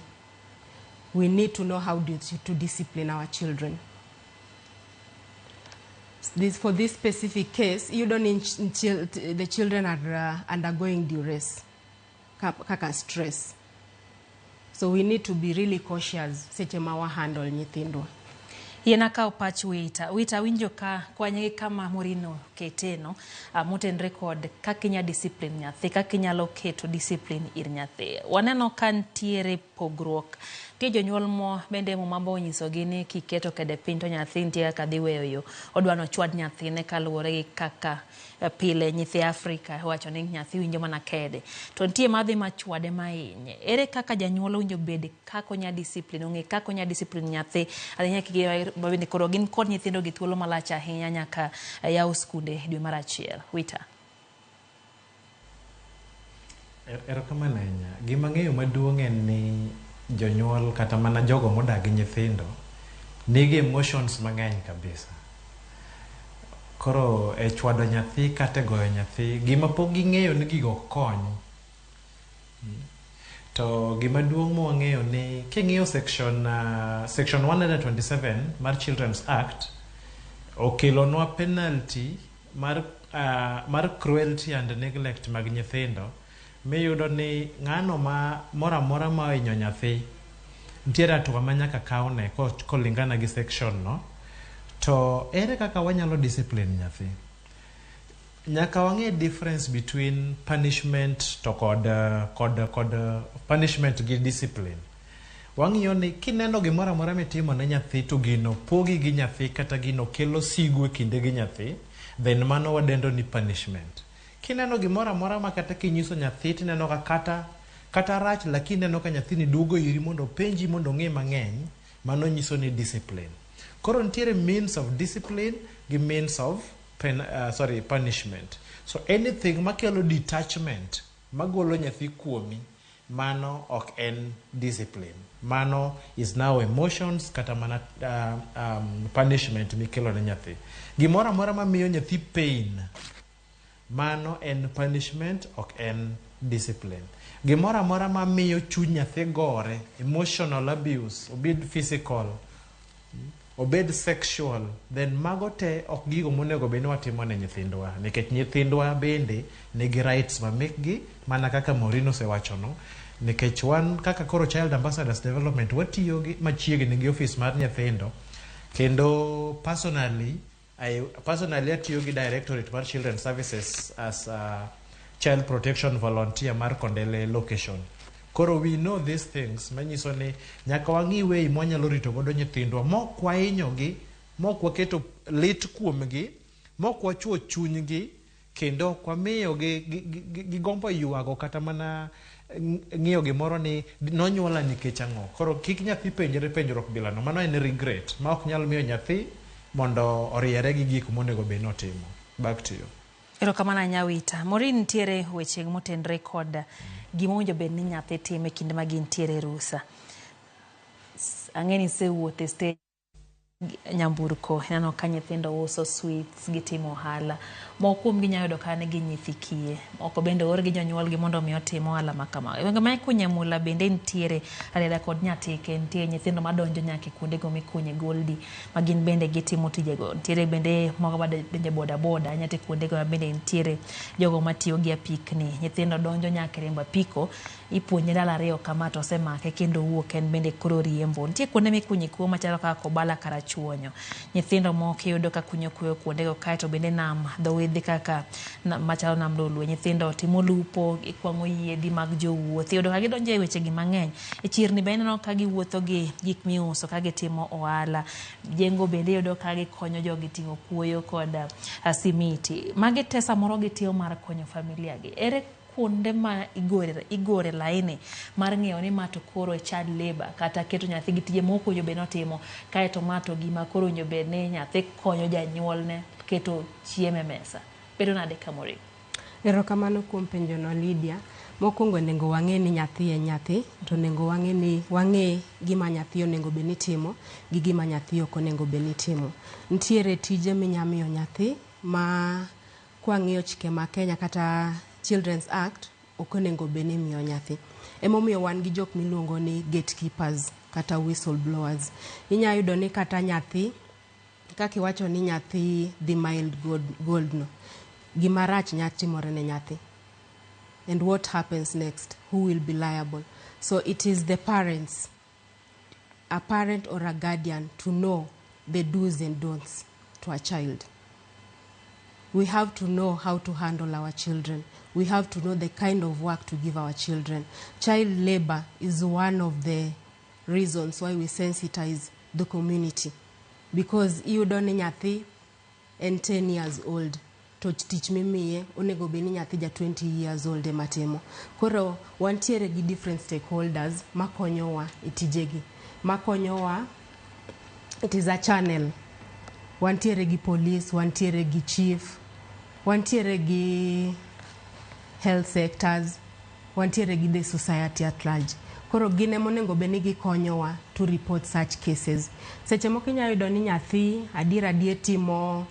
We need to know how to discipline our children. For this specific case, you don't need the children are undergoing duress, kaka stress. So we need to be really cautious seche mawa handle nyithindwa. Yena ka opach wita winjo ka kwanye kama Murino keteno muten record ka kinya discipline nyathi, ka kinyalo keto discipline ir nyathi. Waneno kan tiere pogruok. Tie jonyuol mo bende mo mambo nyiso gini kiketo kede pinto nyathi ntie ka dhiweyo yo. Odwano chwad nyathi ne kaluwore gi kaka pile nyithi Afrika wacho ni nyathi winjo mana kede. To ntie madhi machwade mainye. Ere kaka janyuol winjo bede kako nya discipline, onge kako nya discipline nyathi. Adinya kige babende koro gin kod nyithindo gi thuolo malach ahinya nyaka yaw skunde dwe mar achiel. Wita. Erokamano ahinya. Gima ng'eyo maduong' en ni jonyuol kata mana jogo modagi nyithindo nigi emotions mang'eny kabisa. Koro e chwado nyathi kata goyo nyathi gima pok ging'eyo ni gigo kony. To gima duong' mwang'eyo ni king'iyo section 127 mar Children's Act okelonwa penalty mar cruelty and neglect mag nyithindo. Miyudo ni ng'ano mora ma ohinyo nyathi ntiere hatua ma nyaka kaune kolingana gi section no. To ere kaka wanyalo discipline nyathi? Nyaka wang'e difference between punishment to kod punishment gi discipline. Wang'iyo ni kineno gimoro amora mitimo ne nyathi to gino pogi gi nyathi kata gino kelo sigu e kinde gi nyathi, then mano wadendo ni punishment. Kineno gimoro amora ma kata kinyiso nyathi tineno ka kata rach, lakini neno ka nyathi ni duogo iri mondo penji mondo ng'e mang'eny, mano nyiso ni discipline. Koro ntiere means of discipline gi means of punishment. So anything makelo detachment magolo nyathi kuomi, mano ok en discipline. Mano is now emotions kata mana punishment mikelo ne nyathi. Gimoro amora mamiyo nyathi pain, mano en punishment, ok en discipline. Gimoro amora mamiyo chuny nyathi gore, emotional abuse, obed physical, obed sexual, then mago te ok gigo monego bed ni watimo ne nyithindwa, nikech nyithindwa bende nigi rights ma mekgi mana kaka Morino osewacho no. Nikech wan kaka koro Child Ambassadors Development watiyo gi machiegni gi office mar nyithindo, kendo personally atiyo gi Directorate mar Children Services as a child protection volunteer mar Kondele location. Koro we know these things, manyiso ni nyaka wang'i way mwanyalo rito godo nyithindwa mok wahinyogi, mok waketo lit kuomgi, mok wachuo chunygi, kendo ok wamiyo gi gombo yuago kata mana ng'iyo gimoro ni nonyuola nikech ang'o. Koro kik nyathi penjre penjruok bilano, mano en regret ma ok nyalo miyo nyathi mondo oriere gi gik monego bed notimo. Back to you. Erokamano Nyawita. Morin ntiere weche motenre kod gima owinjo bed ni nyathi time kinde ma gintiere rusa. Ang'eni sewuothe stage nyamburko ineno ka nyithindo uso sweets gitimo ohala moko kuom gi nyayudo ka ne gi nyithi kiye moko bende or gi jonyuol gi mondo mi otim ohala ma kama wenge ma ikunye mula bende nitiere areda kod nyathi ke nitie nyithindo madonjo nyaka kuonde go mikunye goldi ma gin bende gitimo tijego nitiere bende moko bende boda boda nyate kuonde go bende nitiere jogo matiyo gi apikni nyithindo donjo nyaka remba piko ipuonye dala ariyo kama to osemake kendo wuok en bende koro riembo nitie kuonde mikunye kuo machalo kaka Kobala Karachuonyo nyithindo moko yudo ka kunyo kuo kuonde go kae to bende nam dho wedhi kaka machalo nam Lolwe nyithindo timo lupo ikwango yiedhi mag jowuoth yudo ka gidonjo e weche gi mang'eny e chirni bende no ka giwuotho gi gik miuso ka gitimo ohala jengo bende yudo ka gikonyo jogi ting'o kuoyo kod simiti magi tesa moro gitiyo mar konyo familia gi ere kuonde ma igore laini mar ng'eyo ni mato koro e child labor kata keto nyathi gi tije moko jo bende otimo kae to mato gima koro nyo bende nyathi konyo janyuol ne keto chieme mesa bedo nade kamori. Erokamano kuom penjo no Lydia. Mokwongo nengo wang'e ni nyathi en nyathi to nengo wang'e gima nyathi onego beni timo gi gima nyathi ok onego beni timo. Nitiere tije minyamiyo nyathi ma kwang'iyo chike ma Kenya kata Children's Act ok onego beni miyo nyathi. Emomiyo wan gi jok miluongo ni gatekeepers kata whistleblowers. Inya yudo ni kata nyathi kaki wacho ni nyathi the mild gold no gima rach nya timore ne nyathi. And what happens next? Who will be liable? So it is the parents, a parent or a guardian, to know the do's and don'ts to a child. We have to know how to handle our children. We have to know the kind of work to give our children. Child labor is one of the reasons why we sensitize the community. Because you don't nyathi and 10 years old to teach me onego beni nyathi ja 20 years old matemo. Koro wantiere gi different stakeholders makonyowa itijegi. Makonyowa, it is a channel. Wantiere gi police, wantiere gi chief, wantiere gi health sectors, wantiere gi the society at large. Koro gine monengo beni gikonyowa to report such cases. Seche moko inya yudo ni nyathi adira timo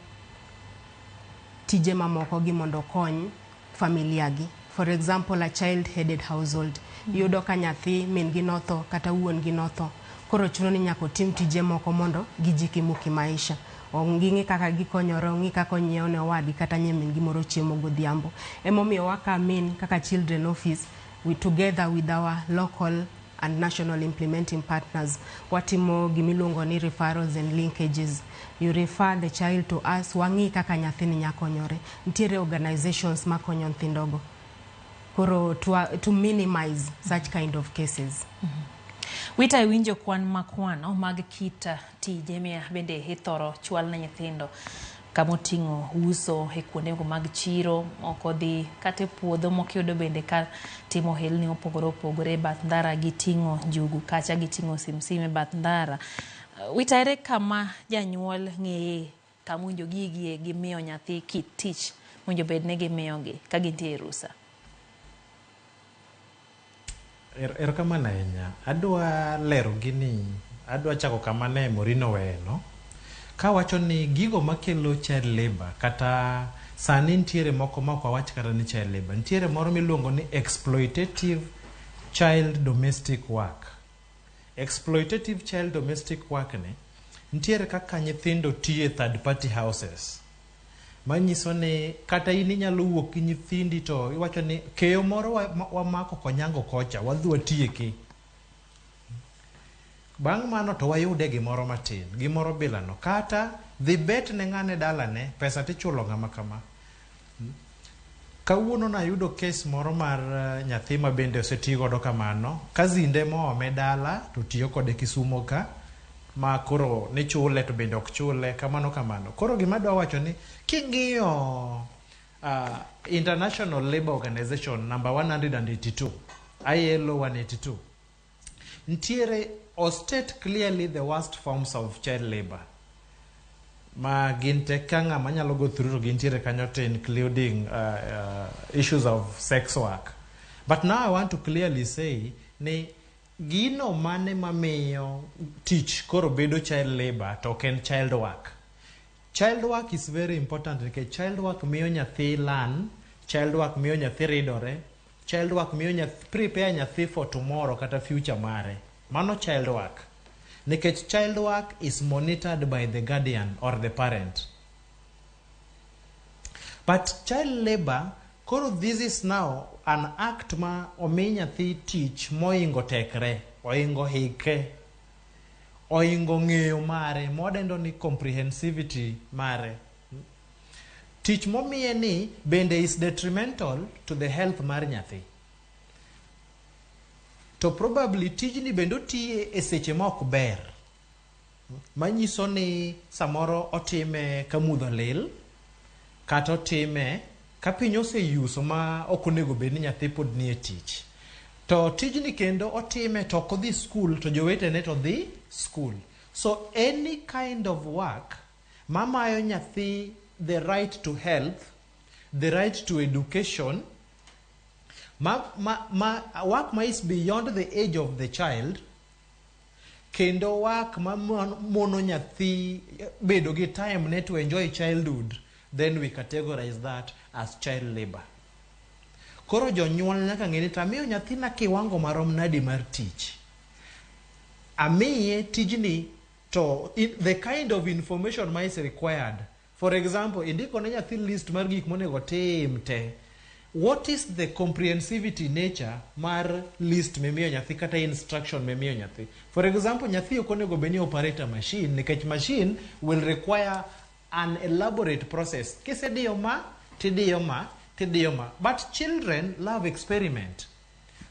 tije mamoko gi mondo kony familia gi. For example, a child-headed household. Yudo ka nyathi min gi notho kata wuon gi notho. Koro chuno ni nyako tim tije moko mondo gijikimu kimaisha. Ongingi kaka gikonyore, ongi kaka onyiewo ne owadi kata nyemin gimoro chiemo godhiambo. Emomiyo wakamin kaka children office, we together with our local and national implementing partners watimo gimiluongo ni referrals and linkages. You refer the child to us, wangi kaka nyathini nyakonyore. Ntiere organizations makonyo nthindogo. Koro to minimize such kind of cases. Wita iwinjo kwan makwano mag kita tije mia bende hithoro chwal na nyithindo kamoting'o uso e kuonde mag chiro moko dhi kata puodho moko yudo bende ka timo helni opogore bath ndara giting'o njugu kacha giting'o simsime bath ndara. Wita ere kama janyuol ng'eye kamunjo gigie gimiyo nyathi kit tich munjo bedne gimiyogi ka gintie rusa. Erokamano ahinya. Adwa lero gini, adwa chako kama ne Morino weno. Ka wacho ni gigo makelo child labor kata sani ntiere moko ma kwa wach kata ni child labor. Ntiere moro miluongo ni exploitative child domestic work. Exploitative child domestic work ne ntiere kaka nyithindo tiye third party houses. Manyiso ni kata ini nyalo wuok gi nyithindi to iwacho ni keyo moro wamako konyango kocha wadhi watieki. Bang' mano to wayude gimoro matin, gimoro bilano kata dhi bet ne ng'ane dalane pesa tichulo ng'ama kama. Kawuono na yudo case moro mar nyathi ma bende osetiyo godo kamano, kazinde moome dala to tiyo kode Kisumo ka ma koro ni chule to bende ok chule kamano. Koro gima dwa wacho ni king'iyo International Labour Organization number 182, ILO 182, ntiere or state clearly the worst forms of child labor. Ma ginte kanga manyalo go through to gintiere kanyote including issues of sex work. But now I want to clearly say ni gino mane mamiyo tich koro bedo child labor to ken child work. Child work is very important because child work miyo nyathi learn, child work miyo nyathi ridore, child work miyo nyathi prepare nyathi for tomorrow kata future mare. Mano child work. Nikech child work is monitored by the guardian or the parent. But child labor, koro this is now an act ma omi nyathi tich moingo tekre, oingo hike, oingo ng'eyo mare, modendo ni comprehensivity mare. Tich momiye ni bende is detrimental to the health mar nyathi. To probably tijni bendo tiye e seche ma ok ber. Manyiso ni samoro otime kamudho lil, kata otime ka piny oseyuso ma ok onego bed ni nyathi pod nie tich. To tijni kendo otime to ok odhi school to jowetene to dhi school. So any kind of work mamayo nyathi the right to health, the right to education, work ma is beyond the age of the child, kendo work ma mono nyathi bedo gi time ne to enjoy childhood, then we categorize that as child labor. Koro jonyuol nyaka ng'eni to amiyo nyathina kiwango marom nadi mar tich. Amiye tijni to the kind of information ma is required. For example, indiko ne nyathi list mar gik monego tim te. What is the comprehensivity nature mar list memiyo nyathi kata instruction memiyo nyathi? For example, nyathi ok onego beni operate a machine, nikech machine will require an elaborate process. Kisediyo ma, tidiyo ma, tidiyo ma. But children love experiment.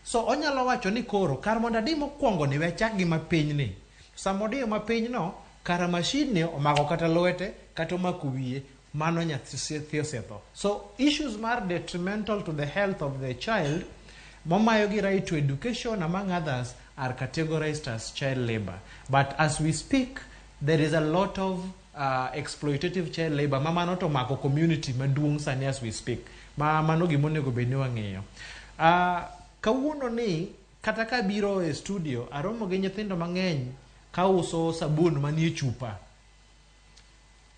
So onyalo wacho ni koro kar mondo adi mokwongo ni wechak gi mapiny ni. Samodiyo mapiny no, kara machine ni omako kata lwete, kata omako wiye, mano nyathi osetho. So issues are detrimental to the health of the child, momayogi right to education among others, are categorized as child labor. But as we speak, there is a lot of exploitative child labor. Mama not omako community maduong sani as we speak. Mano gimonego bed ni wang'eyo. Kawuono ni kata ka biro e studio aromo gi nyithindo mang'eny ka uso sabun manie chupa.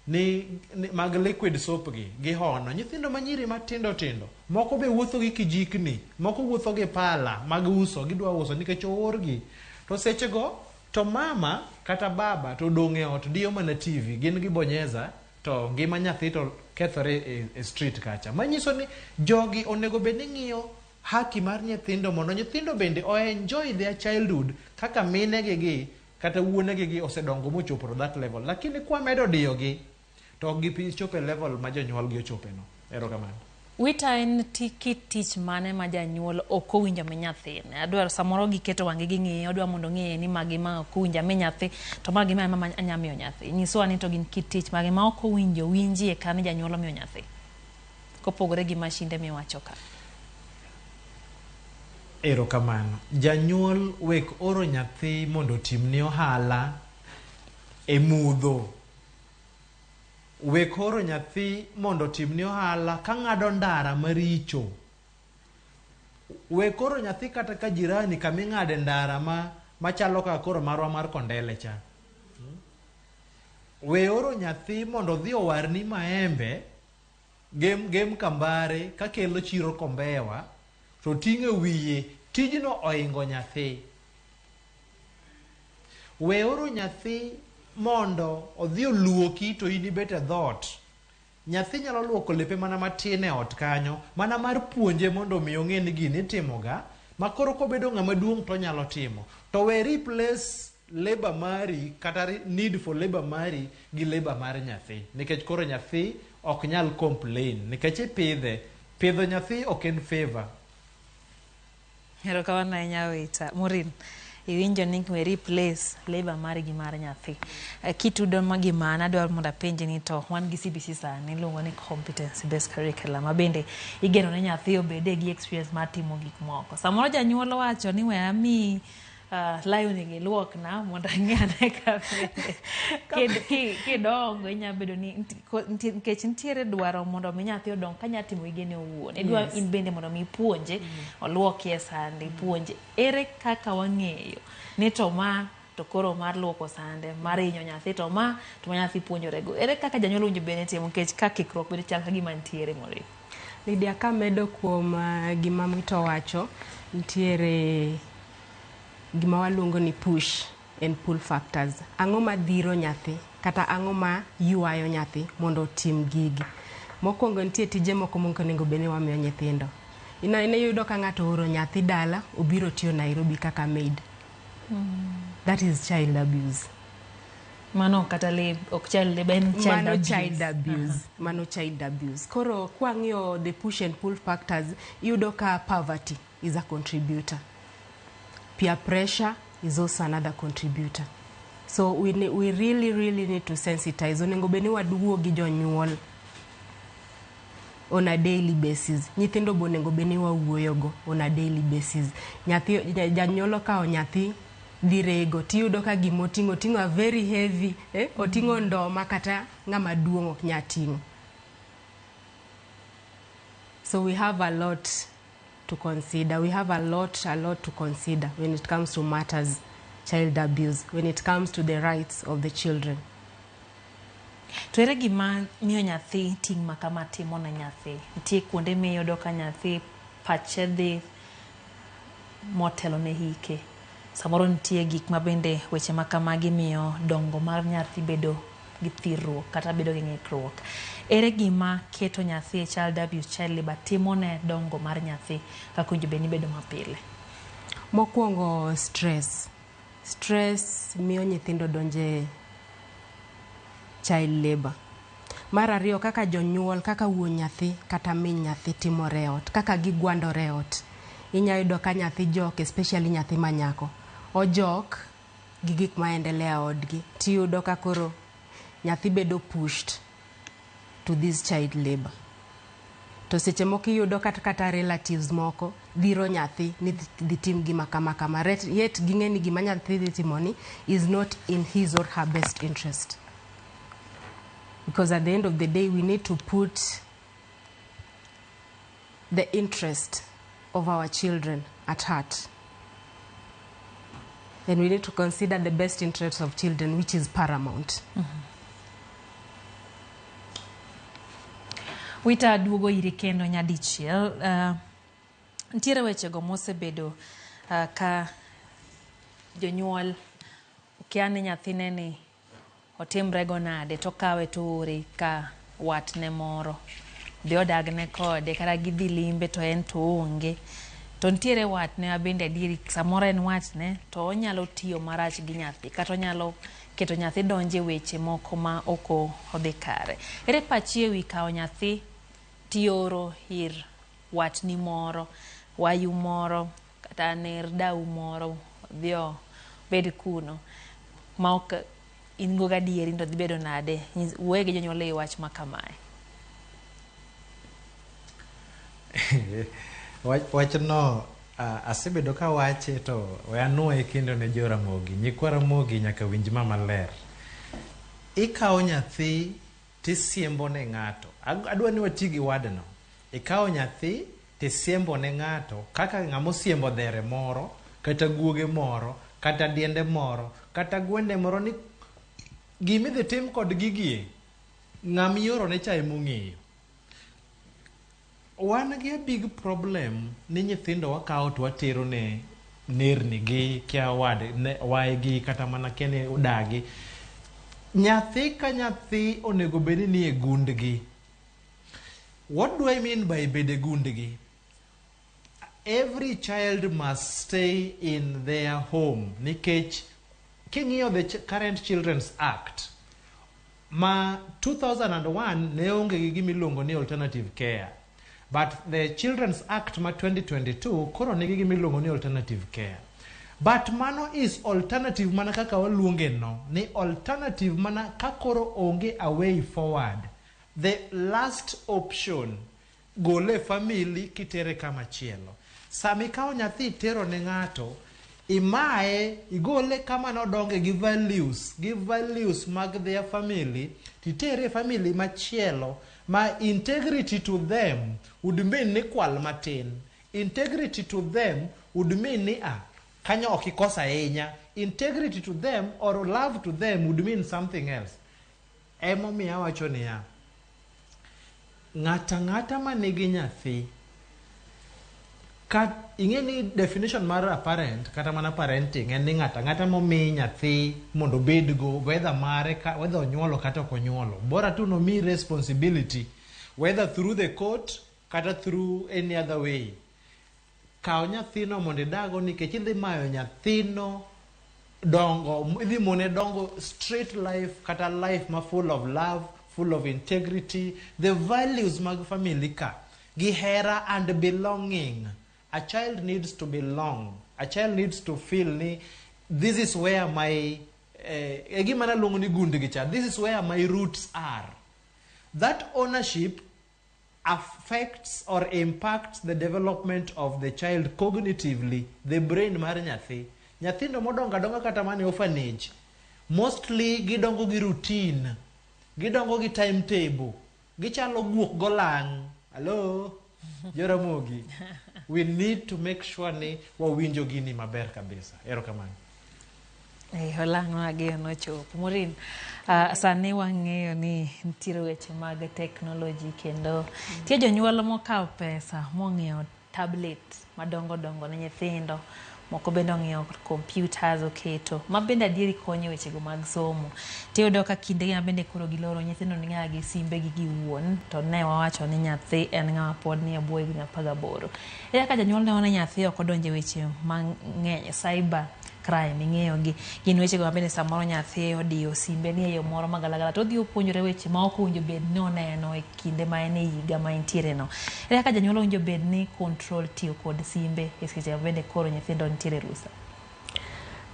Ni mag liquid soap gi hono, nyithindo manyiri matindo tindo, moko be wuotho gi kijikni, moko wuotho gi pala mag uso, gidwa uso nikech oorgi. To sechego to mama kata baba to dong' e ot diyo mana TV, gin gibonyeza to ngima nyathi to kethore e street kacha. Manyiso ni jogi onego bed ni ng'iyo haki mar nyithindo mondo nyithindo bende o enjoy their childhood kaka minegi kata wuonegi osedongo mochopo to that level. Lakini kwa medo diyogi to gi chope level ma jonyuol gi ochope no. Erokamano. Wita en kit tich mane ma janyuol ok owinjo mi nyathine. Adwaro samoro giketo wang'e gi ng'eyo, odwa mondo ng'e ni magi ma ok owinjo mi nyathi, to magi ma anyamiyo nyathi. Nyiswa ni to gin kit tich magi ma ok owinjo winji e kan janyuol miyo nyathi. Kopogore gi mashinde miwacho ka. Erokamano. Janyuol wek oro nyathi mondo timni ohala e mudho. Wek oro nyathi mondo timni ohala ka ng'ado ndara maricho. Wek oro nyathi kata ka jirani kami ng'ade ndara machalo ka koro marwa mar Kondele cha. We oro nyathi mondo dhi owarni maembe gem Kambare ka kelo chiro Kombewa to ting'e wiye, tijno oingo nyathi. We oro nyathi mondo odhi oluoki to in ibet e dhot. Nyathi nyalo luoko lepe mana matin e ot kanyo, mana mar puonje mondo mi ong'e ni gini itimoga, ma koro kobedo ng'ama duong' to nyalo timo. To we replace labor mari kata need for labor mari gi labor mar nyathi. Nikech koro nyathi ok nyal complain. Nikech ipidhe, pidho nyathi ok en favor. Erokamano ahinya Wita. Morin, iwinjo ni we replace labor mari gi mar nyathi. Kitudo magimana adwaro mondo apenji ni to wan gi CBC sani iluongo ni competence based curriculum, ma bende igeno ne nyathi obede gi experience mar timo gik moko. Samoro janyuol wacho ni we ami layoni gi luok na mondo ng'ane ka kidongo inya bedo ni nikech nitiere dwaro mondo mi nyathi odong ka nya timo igene owuon idwa in bende mondo mi puonje oluokie sande puonje ere kaka wang'eyo ni to ma to koro mar luoko sande mar inyo nyathi to ma nyathi puonjorego ere kaka janyuol winjo bende timo nikech ka kikruok bedo chal ka gima nitiere mori Lydia ka medo kuom gima mito wacho nitiere gima waluongo ni push and pull factors. Ang'o ma dhiro nyathi kata ang'o ma yuayo nyathi mondo tim gigi. Mokwongo nitie tije moko monego bed ni wamiyo nyithindo. Iyudo ka ng'ato oro nyathi dala obiro tiyo Nairobi kaka maid. That is child abuse. Mano kata ok child labor en child abuse. Mano child abuse. Koro kwang'yo the push and pull factors iyudo ka poverty is a contributor. Peer pressure is also another contributor. So we really need to sensitize. Onego beni waduo gi jonyuol on a daily basis. Nyithindo bonego beni wawuoyogo on a daily basis. Janyuolo ka nyathi dirego tiyudo ka gimoting'o a very heavy oting'o ndoma kata ng'ama duong' ok nyating'o. So we have a lot to consider. We have a lot to consider when it comes to matters child abuse, when it comes to the rights of the children. To ere gima miyo nyathi ting' makama timo na nyathi. Nitie kuonde miyudo ka nyathi pache dhi motelo ne hike. Samoro nitie gik ma bende weche makamagi miyo dongo mar nyathi bedo gi thirruok kata bedo gi ng'ikruok. Ere gima keto nyathi child abuse, child labor timo ne dongo mar nyathi kaka winjo beni bedo mapile? Mokwongo stress. Stress miyo nyithindo donje child labor. Mar ariyo kaka jonyuol, kaka wuon nyathi kata min nyathi timore ot, kaka gigwandore ot. Inyayudo ka nyathi jok, especially nyathi manyako. Ojok gi gik maendelea odgi. Tiyudo ka koro nyathi bedo pushed to this child labor. To seche moko iyudo kata relatives moko dhiro nyathi ni dhi tim gima kama yet ging'e ni gima nyathi dhi timoni is not in his or her best interest. Because at the end of the day we need to put the interest of our children at heart. And we need to consider the best interest of children, which is paramount. Wita duogo iri kendo nyadichiel. Ntiere wechego mosebedo ka jonyuol kia ni nyathine ni otimrego nade to kawe to ore ka watne moro. Dhi odagne kode kata gidhi limbe to en to onge. To ntiere watne abende adieri samoro en watne to onyalo tiyo marach gi nyathi kata onyalo keto nyathi donje weche moko ma oko odhi kare. Ere pachi ewi kao nyathi tioro ir watni moro, wayu moro, kata ner dau moro, dhio bed kuno, ma ok ingo gadieri ndo dhi bedo nade, uwege jonyuol e wach makamae. Wachno asebedo ka wache to wanuoye kendo ne Joramogi. Nyikwa Ramogi nyaka winj ma maler. Ikao nyathi tisiembo ne ng'ato. Adwa ni wati gi wadno. Ikao nyathi tisiembo ne ng'ato kaka ng'amo siembo dhere moro, kata guoge moro, kata diende moro, kata gwende moro ni gimidhi tim kod gigie ng'am yoro ne chae mong'eyo. Wan gi a big problem ni nyithindo wakao to watero ne nerni gi kia wae gi kata mana kene udagi. Nyathi ka nyathi onego bedi ni e gundgi. What do I mean by bede gundgi? Every child must stay in their home. Nikech king'iyo the current Children's Act ma 2001 ne onge gi gimiluongo ni alternative care. But the Children's Act ma 2022 koro nigi gimiluongo ni alternative care. But mano is alternative mana kaka waluonge no. Ni alternative mana kakoro onge a way forward. The last option gole family kitere kama chielo. Sami kao nyathi tero ne ng'ato imaye igole kama nodonge gi values mag their family, titere family machielo ma integrity to them would mean ni kwal matin. Integrity to them would mean ni kanyo okikosa ahinya. Integrity to them or love to them would mean something else. Emo mi awacho niya, ng'ata manigi nyathi, ing'eni definition mar a parent kata mana parenting en ni ng'ata momi nyathi mondo bedgo, whether onyuolo kata ok onyuolo, bora tu nomi responsibility, whether through the court kata through any other way. Kao nyathino mondo idago nikech idhi mayo nyathino dongo, idhi mone dongo straight life kata life ma full of love, full of integrity, the values mag family ka, gi hera and belonging. A child needs to belong. A child needs to feel ni this is where my this is where my roots are. That ownership affects or impacts the development of the child cognitively, the brain mar nyathi. Nyathindo modonga kata mane orphanage, mostly gidongo gi routine, gidongo gi timetable, gichalo guok golang. Hello, Jaramogi. We need to make sure ni wawinjo gini maber kabisa. Erokamano. Holang wageo no chopo. Morin, sani wang'eyo ni nitiere weche mag technology kendo tie jonyuol mokao pesa mong'iewo tablet madongo ne nyithindo, moko bende ong'iewo computers oketo, ma bende adieri konyo wechego mag somo. Tiyudo ka kinde ma bende koro giloro nyithindo ni ng'a gi simbe gi giwuon, to ne wawacho ni nyathi en ng'ama pod ni abue gi 18. Ka janyuol ne wane nyathi ok odonje weche mang'eny, cyber crime ing'eyo gin weche go bende samoro nyathi odiyo simbe ni eyo moro magalagala to odhi opuonjore weche ma ok owinjo bed ni oneno e kinde ma en e higa ma entiere no. Ka janyuol owinjo bed ni control tiyo kod simbe e seche ma bende koro nyithindo nitiere rusa?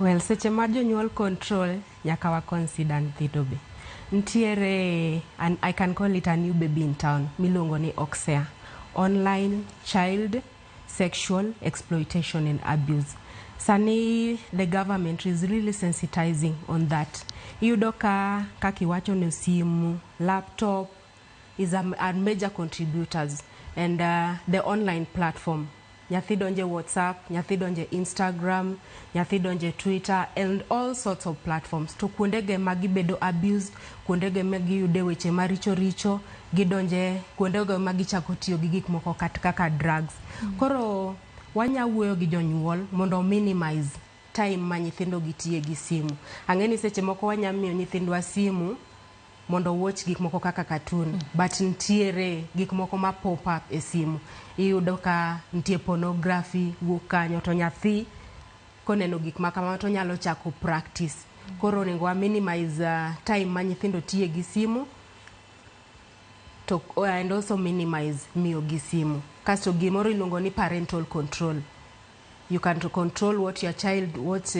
Well, seche ma jonyuol control nyaka wa consider nyithindo be. Ntiere, and I can call it a new baby in town, miluongo ni OXEA, Online Child Sexual Exploitation and Abuse. Sani the government is really sensitizing on that. Iyudo ka kiwacho ni simu, laptop are major contributors, and the online platform. Nyathi donje WhatsApp, nyathi donje Instagram, nyathi donje Twitter, and all sorts of platforms. To kuondege magi bedo abused, kuondege magi yude weche maricho, gidonje kuondege magi chako tiyo gi gik moko kaka drugs. Koro wanya wuoyo gi jonyuol mondo minimize time ma nyithindo gitie gi simu. Ang'eni seche moko wanya miyo nyithindwa simu mondo watch gik moko kaka cartoon, but ntiere gik moko ma pop up e simu. Iyudo ka ntie pornography wuok kanyo, to nyathi koneno gik makama to nyalo chako practice. Koro onego wa minimize time ma nyithindo tie gi simu, to and also minimize miyo gi simu. Kasto gimoro iluongo ni parental control. You can control what your child watch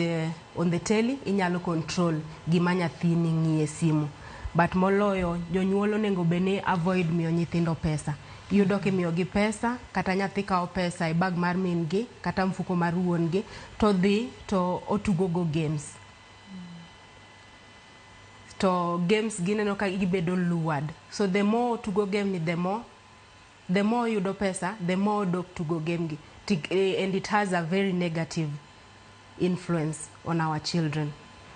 on the telly, inyalo control gima nyathini ng'iye simu. But moloyo jonyuol onego bene avoid miyo nyithindo pesa. Iyudo ki miyo gi pesa, kata nyathi kao pesa e bag mar min gi, kata mfuko mar wuon gi, to dhi to otugo go games. To games gineno ka gibedo lured. So the more otugo game ni the more yudo pesa, the more dok tugo game gi. And it has a very negative influence on our children.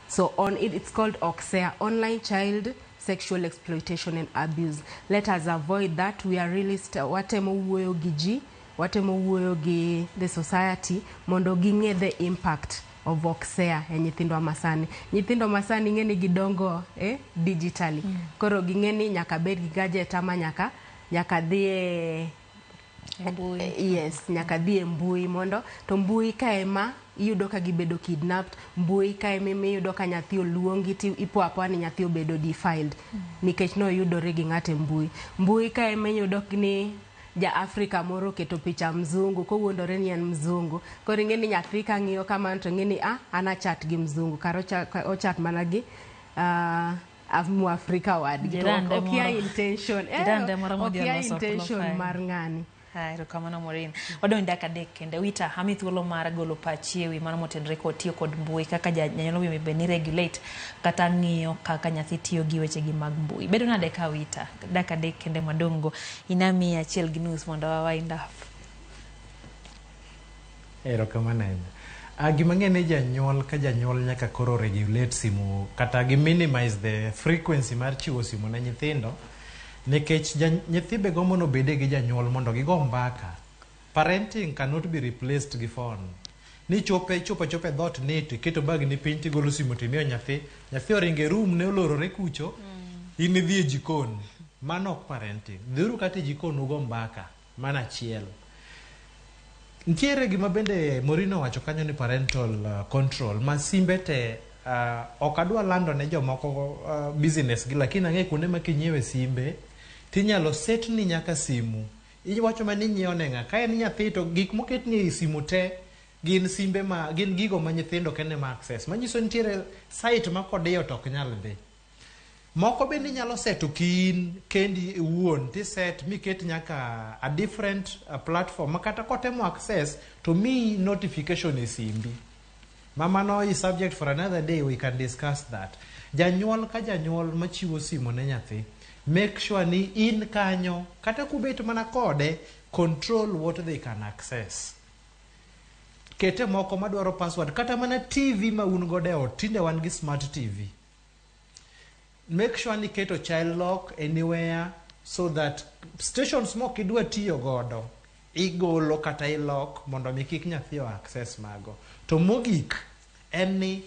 So it's called OXEA, Online Child Sexual Exploitation and Abuse. Let us avoid that. We are really watemo wuoyo gi ji, watemo wuoyo gi the society mondo ging'e the impact of OXEA e nyithindo masani. Nyithindo masani ng'eni gidongo digitally. Koro ging'eni nyaka bed gi gadget ama nyaka dhie yes, nyaka dhie mbui mondo to mbui ka ema iyudo ka gibedo kidnapped, mbui ka ema iyudo ka nyathi oluongi ti ipo apo ni nyathi obedo defiled nikech no yudore gi ng'ate mbui ka ema iyudo ni ja Afrika moro keto picha mzungu ko wuondore ni en mzungu. Koro ng'eni nyathi ka ng'iyo kama to ng'eni ana chat gi mzungu karo ochat mana gi Afrika wadgi. Okia intention mar ng'ani. Hai, rokamano Maureen. Wadong dak adek kende wita hami thuolo mar golo pachi ewi mano motenre kod tiyo kod mbui kaka janyalo wi be ni regulate kata ng'iyo kaka nyathi tiyo gi weche gi mag mbui. Bedo na deka wita dak adek kende madongo inami achiel gi nus mondo wa wind up. Erokamano. Gima ng'ene janyuol ka janyuol nyaka koro regulate simu kata gi minimize the frequency mar chiwo simu na nyithindo. Nikech nyithi be gombo no bede gi janyuol mondo gigo mbaka. Parenting cannot be replaced gi phone. Ni chope dhot ni tiketo bag ni piny tigolo simu timiyo nyathi oringe room ne olorore kucho in idhi e jikon. Mano ok parenting. Dhiuru kata e jikon ugo mbaka. Mana achiel. Ntiere gima bende Morino wacho kanyo ni parental control. Ma simbe te ok adwa lando ne jomoko business gi lakini ang'e kuonde ma kinyiewe simbe tinyalo set ni nyaka simu. Iwacho ma ni nyiewo ne ng'a. Ka en nyathi to gik moket ni e simu te gin simbe ma gin gigo ma nyithindo kende ma access. Manyiso nitiere site ma kodiyo to ok nyal dhi. Moko bende nyalo set kin kendi wuon ti set miket nyaka a different platform makata kotemo access to me notification e simbi. Mama no is subject for another day, we can discuss that. Janyuol ka janyuol machiwo simu ne nyathi. Make sure ni in kanyo kata kubet mana kode control what they can access. Kete moko madwaro password kata mana TV ma un gode ot tinde wan gi smart TV. Make sure ni keto child lock anywhere so that stations mo kidwa tiyo godo igolo kata lock mondo mi kik nyathi access mago. To mogik en ni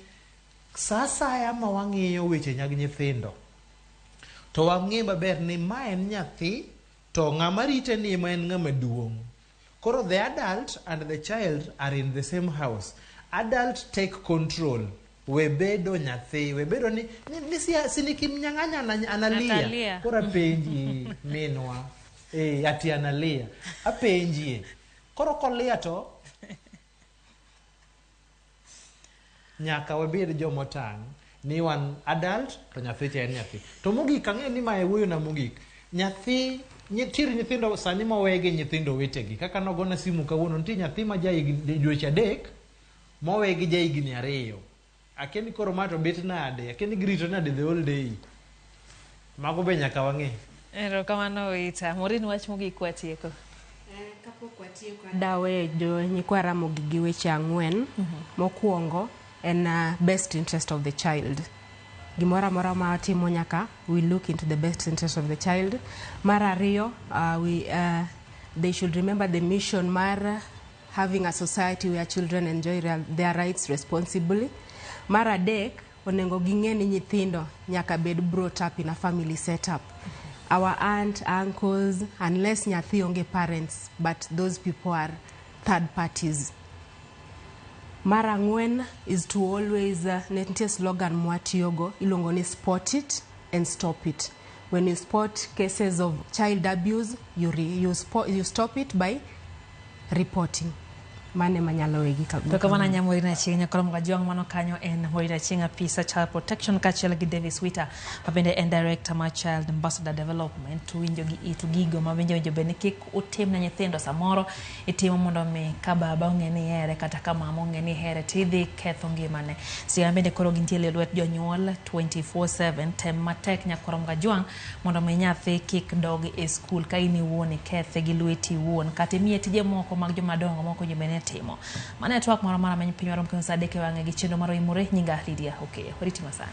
sasa ma wang'iyo weche nyag nyithindo to wang'e maber ni ma en nyathi to ng'ama rite ni ma en ng'ama duong'. Koro the adult and the child are in the same house. Adult take control. Webedo nyathi, webedo ni sinikim nyang'anya analia. Kora penji minwa. Ati analia. Apenji. Koro kolia to nyaka wabed jomotang' ni wan adult to nyathi cha en nyathi. To mogik ang'e ni ma e wuoyo na mogik. Nyathi nyithindo sani mowege nyithindo wetegi. Kaka nogona simu kawuono nitie nyathi ma dweche 3 mowegi higni 2. Akeni koro mato bet nade, akeni grito nade the whole day. Mago be nyaka wang'e. Erokamano wita. Maureen wach mogik watieko. Kapok watieko dawe jo nyikwara mogigi weche 4 mokuongo en best interest of the child. Gimora mora ma timo nyaka we look into the best interest of the child. Mara ariyo they should remember the mission mar having a society where children enjoy their rights responsibly. Mara adek onengo ging'e ni nyithindo nyaka bed brought up in a family setup. Our aunt, uncles, unless nyathi onge parents, but those people are third parties. Mara 4 is to always nitie slogan mwatiyogo ilongo ni spot it and stop it. When you spot cases of child abuse, you stop it by reporting. Mane manyalo wegi kabisa. To kama na Maureen Achieng' nyakoro mkajuang mano kanyo en Maureen Achieng' Apisa Child Protection kachiel gi Davis Wita mabende en Director mar Child Ambassador Development. To winjo gi itu gigo mabende bende kik utim na nyithindo samoro itimo mondo mi ka baba ong'e ni here kata ka mama ong'e ni here tidhi ketho ngimane. Siya bende koro gintie lwet jonyuol 24/7 tem matek nyakoro mkajuang mondo mi nyathi kik dog e school ka ini wuon kethe gi lweti wuon kata miye tije moko mag jomadongo moko jobene timo. Mana network mara menye pinywa rom kwenye sadeke wange gichendo maro imure nyinga Lydia. Okay, horiti masane.